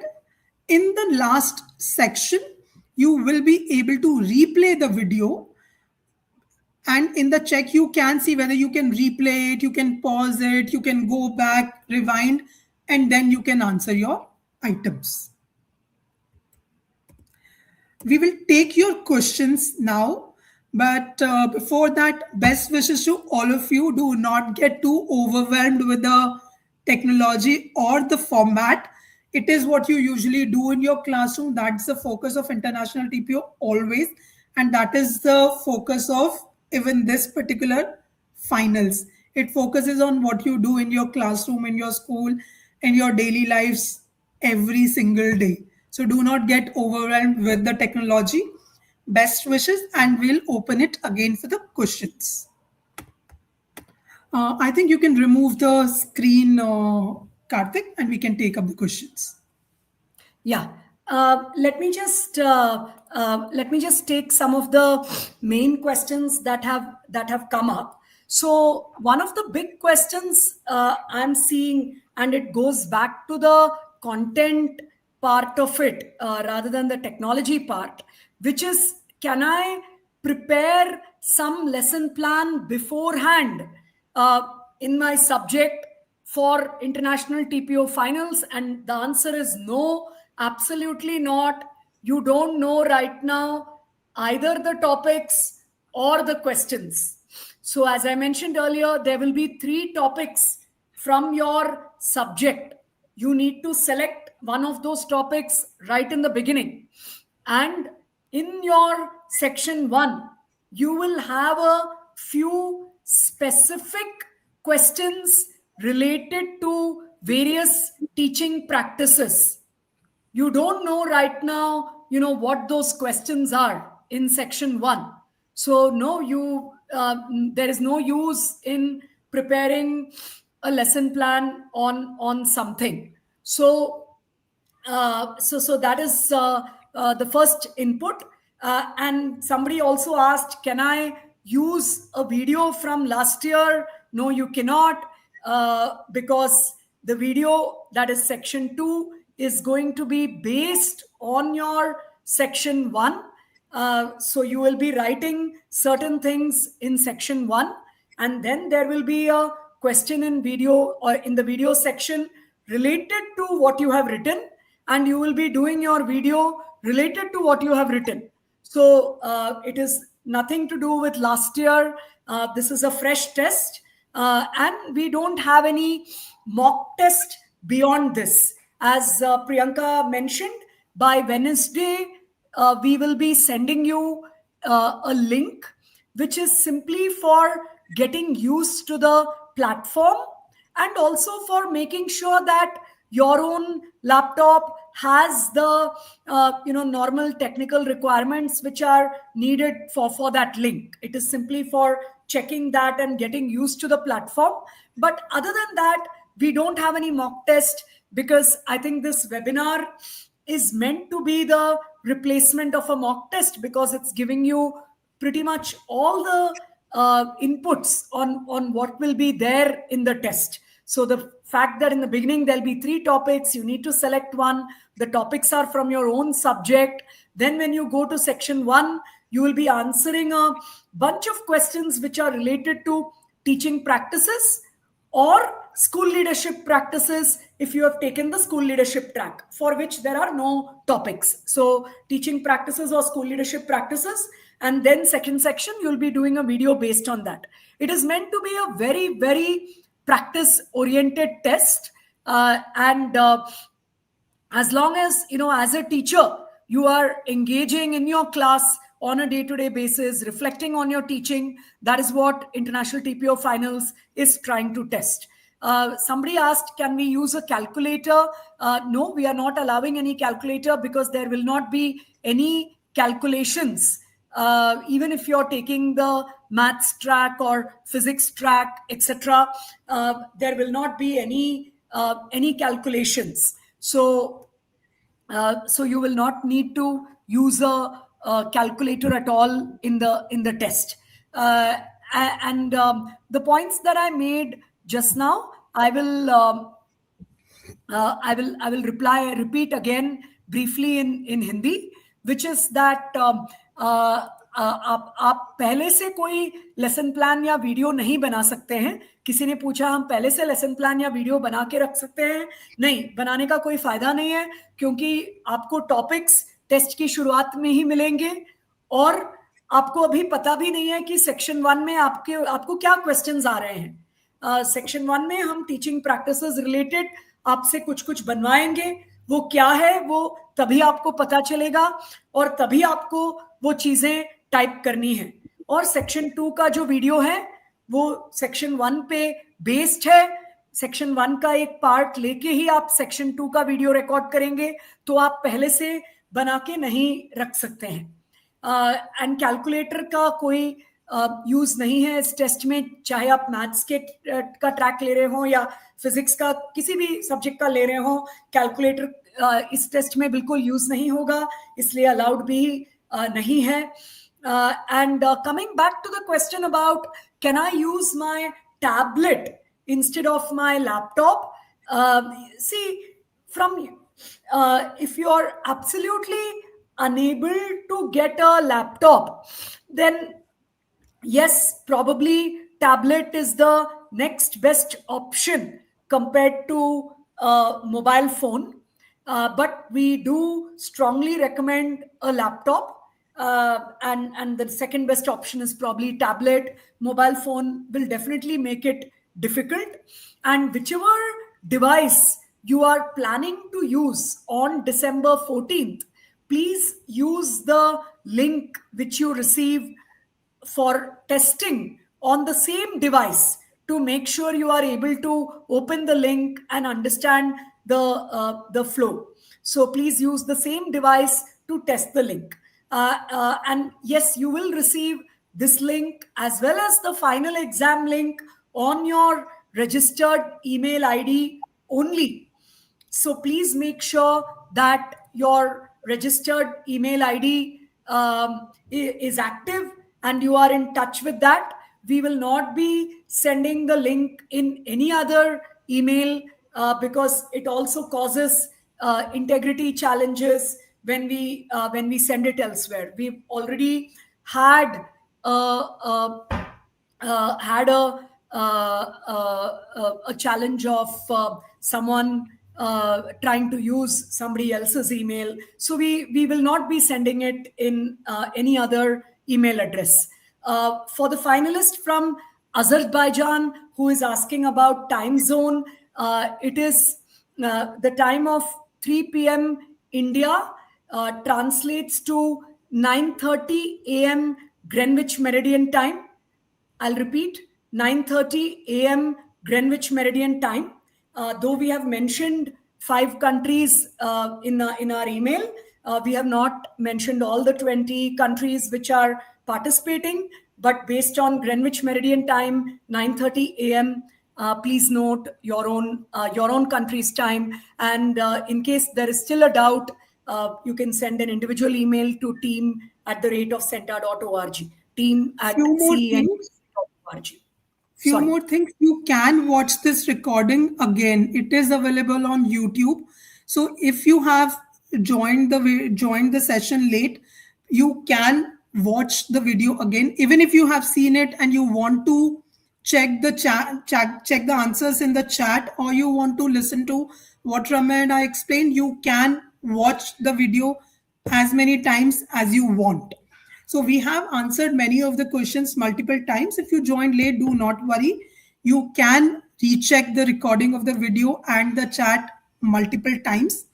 in the last section, you will be able to replay the video. And in the check, you can see whether you can replay it, you can pause it, you can go back, rewind, and then you can answer your items. We will take your questions now. But before that, best wishes to all of you. Do not get too overwhelmed with the technology or the format. It is what you usually do in your classroom. That's the focus of International TPO always. And that is the focus of even this particular finals. It focuses on what you do in your classroom, in your school, in your daily lives every single day. So do not get overwhelmed with the technology. Best wishes, and we'll open it again for the questions. I think you can remove the screen, Karthik, and we can take up the questions. Yeah. Let me just take some of the main questions that have come up. So one of the big questions I'm seeing, and it goes back to the content part of it rather than the technology part, which is, can I prepare some lesson plan beforehand in my subject for international TPO finals? And the answer is no, absolutely not. You don't know right now either the topics or the questions. So, as I mentioned earlier, there will be 3 topics from your subject. You need to select one of those topics right in the beginning. And in your section 1, you will have a few specific questions related to various teaching practices. You don't know right now, what those questions are in section 1. So no, there is no use in preparing a lesson plan on something. So that is the first input. And somebody also asked, can I use a video from last year? No, you cannot, because the video, that is section 2, is going to be based on your section 1. So you will be writing certain things in section 1, and then there will be a question in video, or in the video section, related to what you have written, and you will be doing your video related to what you have written. So it is nothing to do with last year. This is a fresh test, and we don't have any mock test beyond this. As Priyanka mentioned, by Wednesday, we will be sending you a link, which is simply for getting used to the platform, and also for making sure that your own laptop has the normal technical requirements which are needed for that link. It is simply for checking that and getting used to the platform. But other than that, we don't have any mock test, because I think this webinar is meant to be the replacement of a mock test, because it's giving you pretty much all the inputs on what will be there in the test. So the fact that in the beginning there'll be 3 topics, you need to select one. The topics are from your own subject. Then when you go to section 1, you will be answering a bunch of questions which are related to teaching practices or school leadership practices, if you have taken the school leadership track, for which there are no topics. So teaching practices or school leadership practices, and then second section, you'll be doing a video based on that. It is meant to be a very, very practice oriented test. And as long as, as a teacher, you are engaging in your class on a day-to-day basis, reflecting on your teaching, that is what International TPO Finals is trying to test. Somebody asked, can we use a calculator? No, we are not allowing any calculator, because there will not be any calculations. Even if you're taking the maths track or physics track, etc., there will not be any calculations. So you will not need to use a calculator at all in the test. And the points that I made just now, I will repeat again briefly in Hindi, which is that आप पहले से कोई lesson plan या video नहीं बना सकते हैं. किसी ने पूछा हम पहले से लेसन प्लान या वीडियो बना के रख सकते हैं? नहीं, बनाने का कोई फायदा नहीं है, क्योंकि आपको टॉपिक्स टेस्ट की शुरुआत में ही मिलेंगे, और आपको अभी पता भी नहीं है कि सेक्शन 1 में आपको क्या क्वेश्चंस आ रहे हैं. सेक्शन 1 में हम टीचिंग प्रैक्टिसेस रिलेटेड आपसे कुछ बनवाएंगे. वो क्या है वो तभी आपको पता चलेगा, और तभी आपको वो चीजें टाइप करनी है. और सेक्शन 2 का जो वीडियो है वो सेक्शन 1 पे बेस्ड है. सेक्शन 1 का एक पार्ट लेके ही आप सेक्शन 2 का वीडियो रिकॉर्ड करेंगे, तो आप पहले से बना के नहीं रख सकते हैं. एंड कैलकुलेटर का कोई यूज नहीं है इस टेस्ट में, चाहे आप मैथ्स का ट्रैक ले रहे हो या फिजिक्स का किसी भी सब्जेक्ट का ले रहे हो. कैलकुलेटर इस टेस्ट में बिल्कुल यूज नहीं होगा, इसलिए अलाउड भी नहीं है. And coming back to the question about, can I use my tablet instead of my laptop? See, if you're absolutely unable to get a laptop, then yes, probably tablet is the next best option compared to mobile phone. But we do strongly recommend a laptop. and the second best option is probably tablet. Mobile phone will definitely make it difficult. And whichever device you are planning to use on December 14th, please use the link which you receive for testing on the same device to make sure you are able to open the link and understand the flow. So please use the same device to test the link. And yes, you will receive this link as well as the final exam link on your registered email ID only. So please make sure that your registered email ID is active and you are in touch with that. We will not be sending the link in any other email because it also causes integrity challenges when we send it elsewhere. We've already had had a challenge of someone trying to use somebody else's email. So we will not be sending it in any other email address. For the finalist from Azerbaijan who is asking about time zone, it is the time of 3 p.m. India translates to 9:30 a.m. Greenwich Meridian time. I'll repeat, 9:30 a.m. Greenwich Meridian time. Though we have mentioned 5 countries in our email, we have not mentioned all the 20 countries which are participating. But based on Greenwich Meridian time, 9:30 a.m. Please note your own country's time. And in case there is still a doubt, you can send an individual email to team@centa.org. Team at Few more CENTA. things. Few Sorry. more things. You can watch this recording again. It is available on YouTube. So if you have joined the session late, you can watch the video again. Even if you have seen it and you want to check the check the answers in the chat, or you want to listen to what Rama and I explained, you can watch the video as many times as you want. So we have answered many of the questions multiple times. If you joined late, do not worry. You can recheck the recording of the video and the chat multiple times.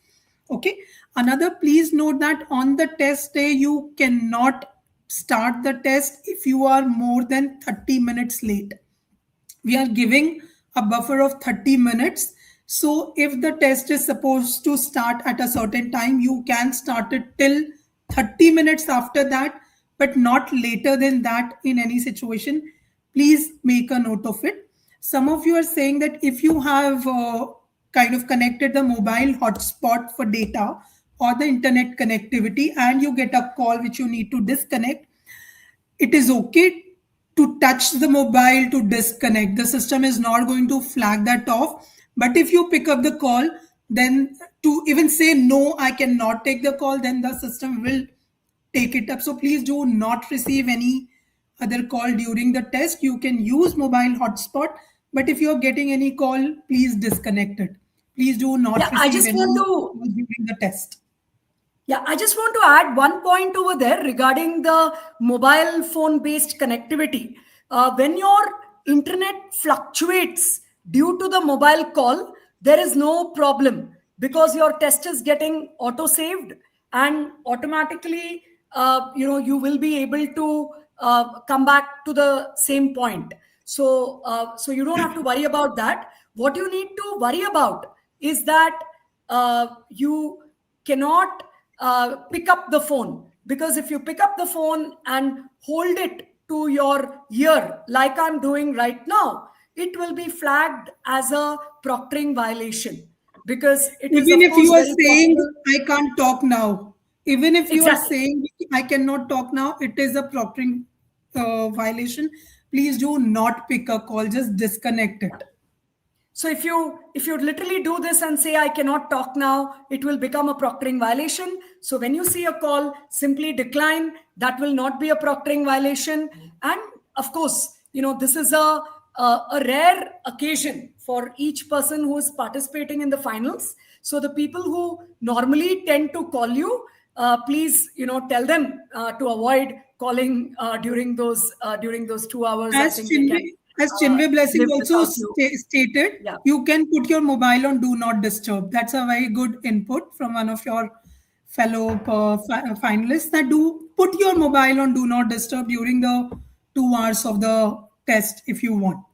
Okay. Another, please note that on the test day, you cannot start the test if you are more than 30 minutes late. We are giving a buffer of 30 minutes. So if the test is supposed to start at a certain time, you can start it till 30 minutes after that, but not later than that in any situation. Please make a note of it. Some of you are saying that if you have kind of connected the mobile hotspot for data or the internet connectivity and you get a call which you need to disconnect, it is okay to touch the mobile to disconnect. The system is not going to flag that off. But if you pick up the call, then to even say no, I cannot take the call, then the system will take it up. So please do not receive any other call during the test. You can use mobile hotspot, but if you're getting any call, please disconnect it. Please do not Yeah, I receive just any want call to during the test. Yeah, I just want to add one point over there regarding the mobile phone based connectivity. When your internet fluctuates due to the mobile call, there is no problem because your test is getting auto saved and automatically, you will be able to come back to the same point. So you don't have to worry about that. What you need to worry about is that you cannot pick up the phone, because if you pick up the phone and hold it to your ear like I'm doing right now, it will be flagged as a proctoring violation, because it is Even of if course you are very saying, possible. I can't talk now, even if you are Exactly. saying, I cannot talk now, it is a proctoring violation. Please do not pick a call, just disconnect it. So if you literally do this and say I cannot talk now, it will become a proctoring violation. So when you see a call, simply decline. That will not be a proctoring violation. And of course, this is a rare occasion for each person who is participating in the finals. So the people who normally tend to call you, please, tell them to avoid calling during those 2 hours. I As think they Chinwe, can as Chinwe Blessing live also without you. stated, Yeah. you can put your mobile on do not disturb. That's a very good input from one of your fellow finalists. That do put your mobile on do not disturb during the 2 hours of the test if you want.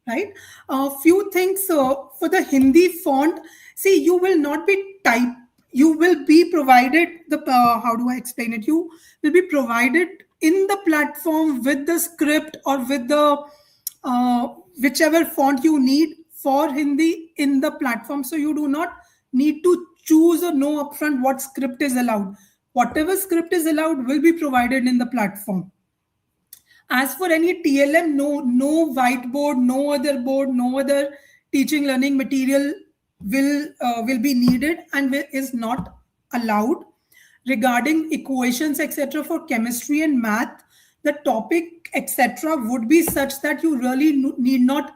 Right? A few things for the Hindi font. See, you will not be type. You will be provided the how do I explain it? You will be provided in the platform with the script or with the uh, whichever font you need for Hindi in the platform. So you do not need to choose or know upfront what script is allowed. Whatever script is allowed will be provided in the platform. As for any TLM, no whiteboard, no other board, no other teaching learning material will be needed and is not allowed. Regarding equations, etc., for chemistry and math, the topic, etc., would be such that you really need not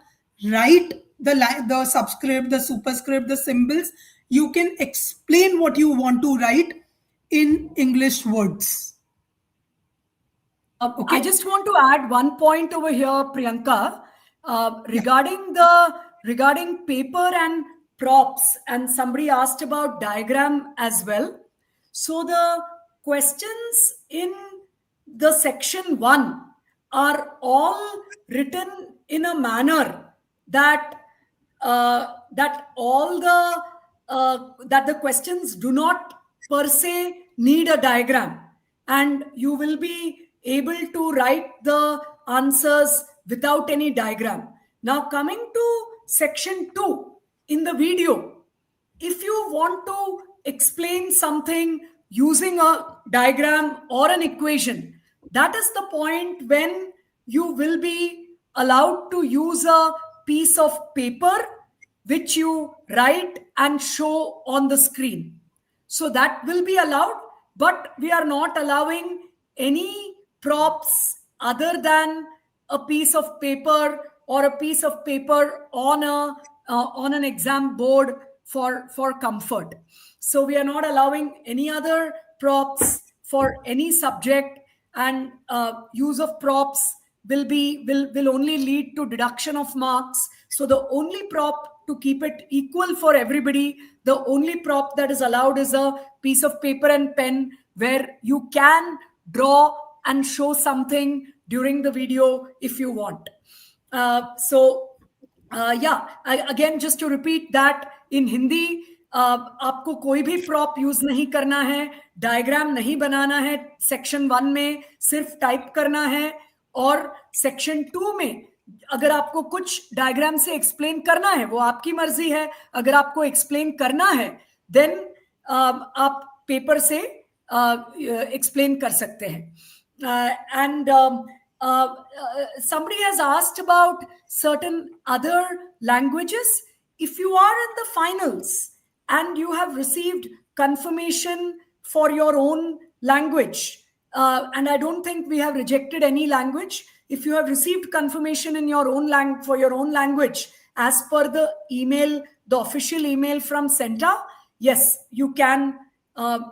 write the subscript, the superscript, the symbols. You can explain what you want to write in English words. I Okay. just want to add one point over here, Priyanka, Yeah. regarding paper and props, and somebody asked about diagram as well. So the questions in the section 1 are all written in a manner that that the questions do not per se need a diagram, and you will be able to write the answers without any diagram. Now, coming to section 2 in the video, if you want to explain something using a diagram or an equation, that is the point when you will be allowed to use a piece of paper which you write and show on the screen. So that will be allowed, but we are not allowing any props other than a piece of paper or a piece of paper on an exam board for comfort. So we are not allowing any other props for any subject, and use of props will only lead to deduction of marks. So the only prop, to keep it equal for everybody, the only prop that is allowed is a piece of paper and pen where you can draw and show something during the video if you want. Again, just to repeat that, in Hindi आपको कोई भी prop use नहीं करना है, diagram नहीं बनाना है, section 1 में सिर्फ टाइप करना है, और सेक्शन 2 में अगर आपको कुछ डायग्राम से एक्सप्लेन करना है वो आपकी मर्जी है. अगर आपको एक्सप्लेन करना है देन आप पेपर से एक्सप्लेन कर सकते हैं. And somebody has asked about certain other languages. If you are in the finals and you have received confirmation for your own language, and I don't think we have rejected any language. If you have received confirmation in your own for your own language, as per the email, the official email from CENTA, yes, you can.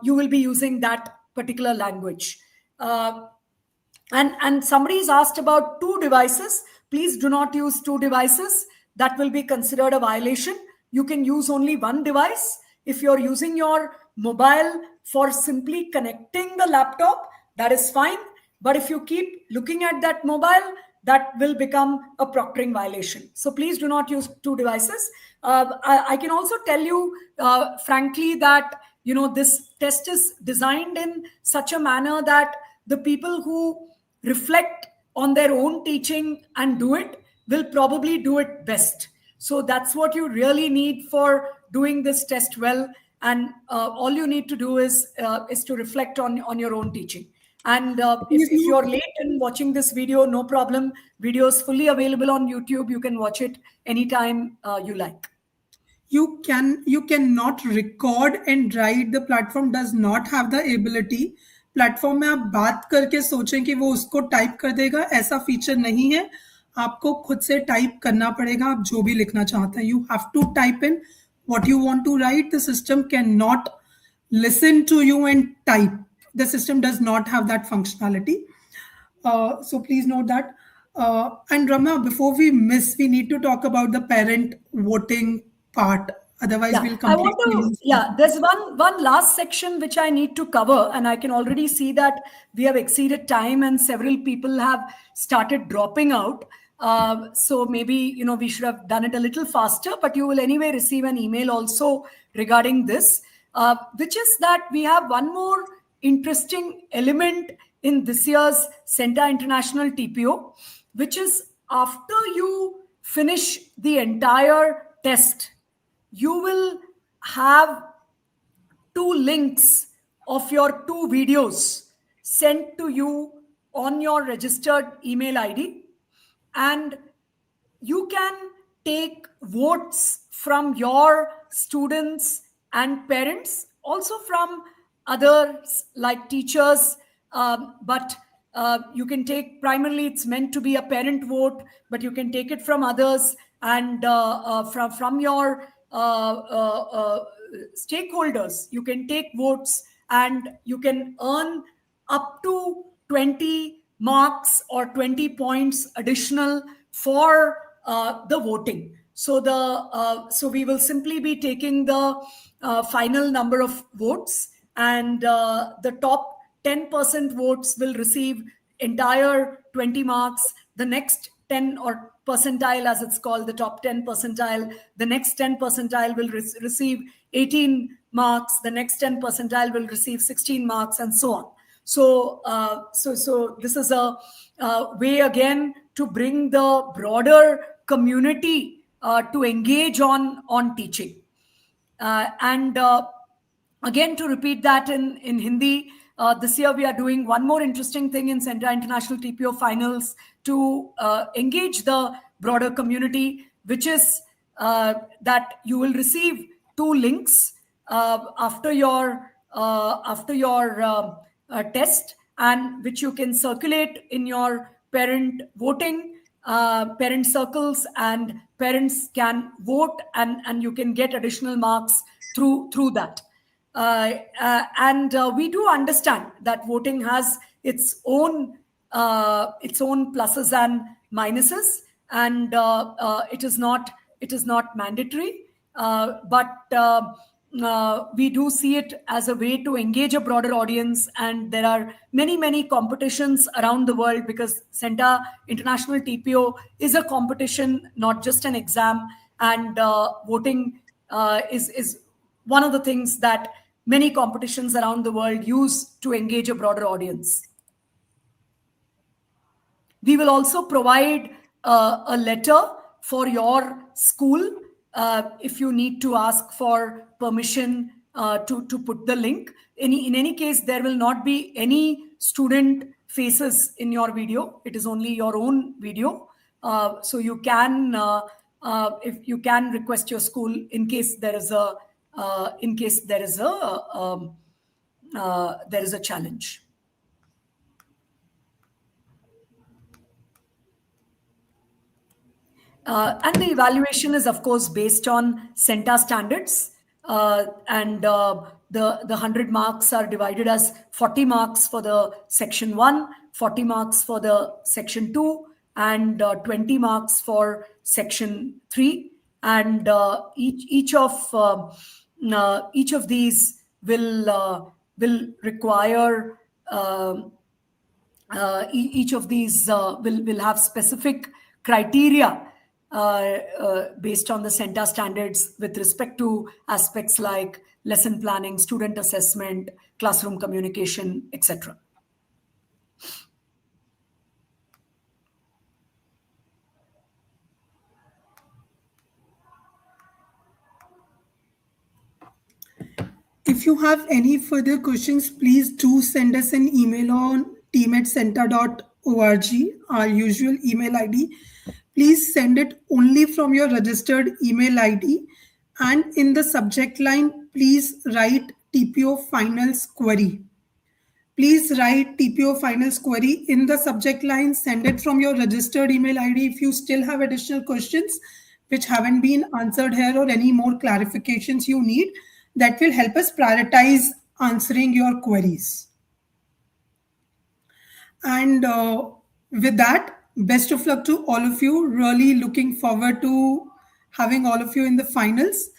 You will be using that particular language. And somebody's asked about 2 devices. Please do not use 2 devices. That will be considered a violation. You can use only 1 device. If you're using your mobile for simply connecting the laptop, that is fine. But if you keep looking at that mobile, that will become a proctoring violation. So please do not use 2 devices. I can also tell you, frankly, that this test is designed in such a manner that the people who reflect on their own teaching and do it will probably do it best. So that's what you really need for doing this test well. And all you need to do is to reflect on your own teaching. And if you're late in watching this video, no problem. Video is fully available on YouTube. You can watch it anytime you like. You cannot record and write. The platform does not have the ability. Platform में आप बात करके सोचें कि वो उसको type कर देगा, ऐसा फीचर नहीं है. आपको खुद से टाइप करना पड़ेगा आप जो भी लिखना चाहते हैं. You have to type in what you want to write. The system can not listen to you and type. The system does not have that functionality. So please note that. And Ramya, before we miss, we need to talk about the parent voting part. Otherwise, Yeah, we'll I want completely to. lose Yeah, focus. there's one last section which I need to cover, and I can already see that we have exceeded time, and several people have started dropping out. So maybe we should have done it a little faster, but you will anyway receive an email also regarding this, which is that we have one more interesting element in this year's CENTA International TPO, which is after you finish the entire test you will have two links of your two videos sent to you on your registered email ID, and you can take votes from your students and parents, also from others like teachers. But you can take, primarily it's meant to be a parent vote, but you can take it from others, and from your stakeholders. You can take votes, and you can earn up to 20 marks or 20 points additional for the voting. So we will simply be taking the final number of votes, and the top 10% votes will receive entire 20 marks. The next 10, or percentile as it's called, the top 10 percentile, the next 10 percentile will receive 18 marks, the next 10 percentile will receive 16 marks, and so on. So this is a way again to bring the broader community to engage on teaching. And again, to repeat that in Hindi, this year we are doing one more interesting thing in CENTA International TPO Finals to engage the broader community, which is that you will receive two links after your test, and which you can circulate in your parent voting parent circles, and parents can vote, and you can get additional marks through that. And we do understand that voting has its own pluses and minuses, and it is not mandatory, but we do see it as a way to engage a broader audience. And there are many competitions around the world, because CENTA International TPO is a competition, not just an exam. And voting is one of the things that many competitions around the world use to engage a broader audience. We will also provide a letter for your school if you need to ask for permission to put the link. In any case, there will not be any student faces in your video. It is only your own video. So you can, if you can request your school in case there is a challenge. And the evaluation is, of course, based on CENTA standards. And the 100 marks are divided as 40 marks for the section 1, 40 marks for the section 2, and 20 marks for section 3. And each of these will require each of these will have specific criteria based on the CENTA standards with respect to aspects like lesson planning, student assessment, classroom communication, etc. If you have any further questions, please do send us an email on team@centa.org, our usual email ID. Please send it only from your registered email ID. And in the subject line, please write TPO Finals Query. Please write TPO Finals Query in the subject line. Send it from your registered email ID. If you still have additional questions which haven't been answered here, or any more clarifications you need, that will help us prioritize answering your queries. And with that, best of luck to all of you. Really looking forward to having all of you in the finals,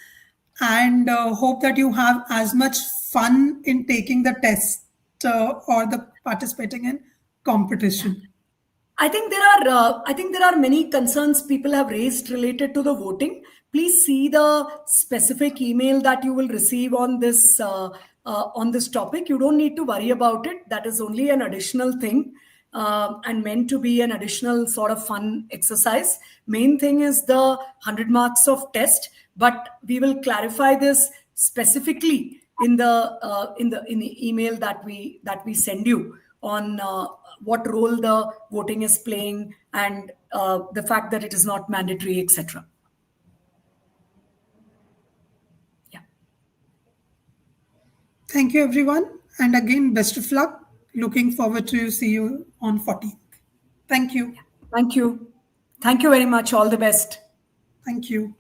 and hope that you have as much fun in taking the test or the participating in competition. I think there are many concerns people have raised related to the voting. Please see the specific email that you will receive on this topic. You don't need to worry about it. That is only an additional thing, and meant to be an additional sort of fun exercise. Main thing is the 100 marks of test, but we will clarify this specifically in the email that we send you on what role the voting is playing, and the fact that it is not mandatory, etc. Yeah. Thank you, everyone. And again, best of luck. Looking forward to see you on 14th. Thank you. Thank you. Thank you very much. All the best. Thank you.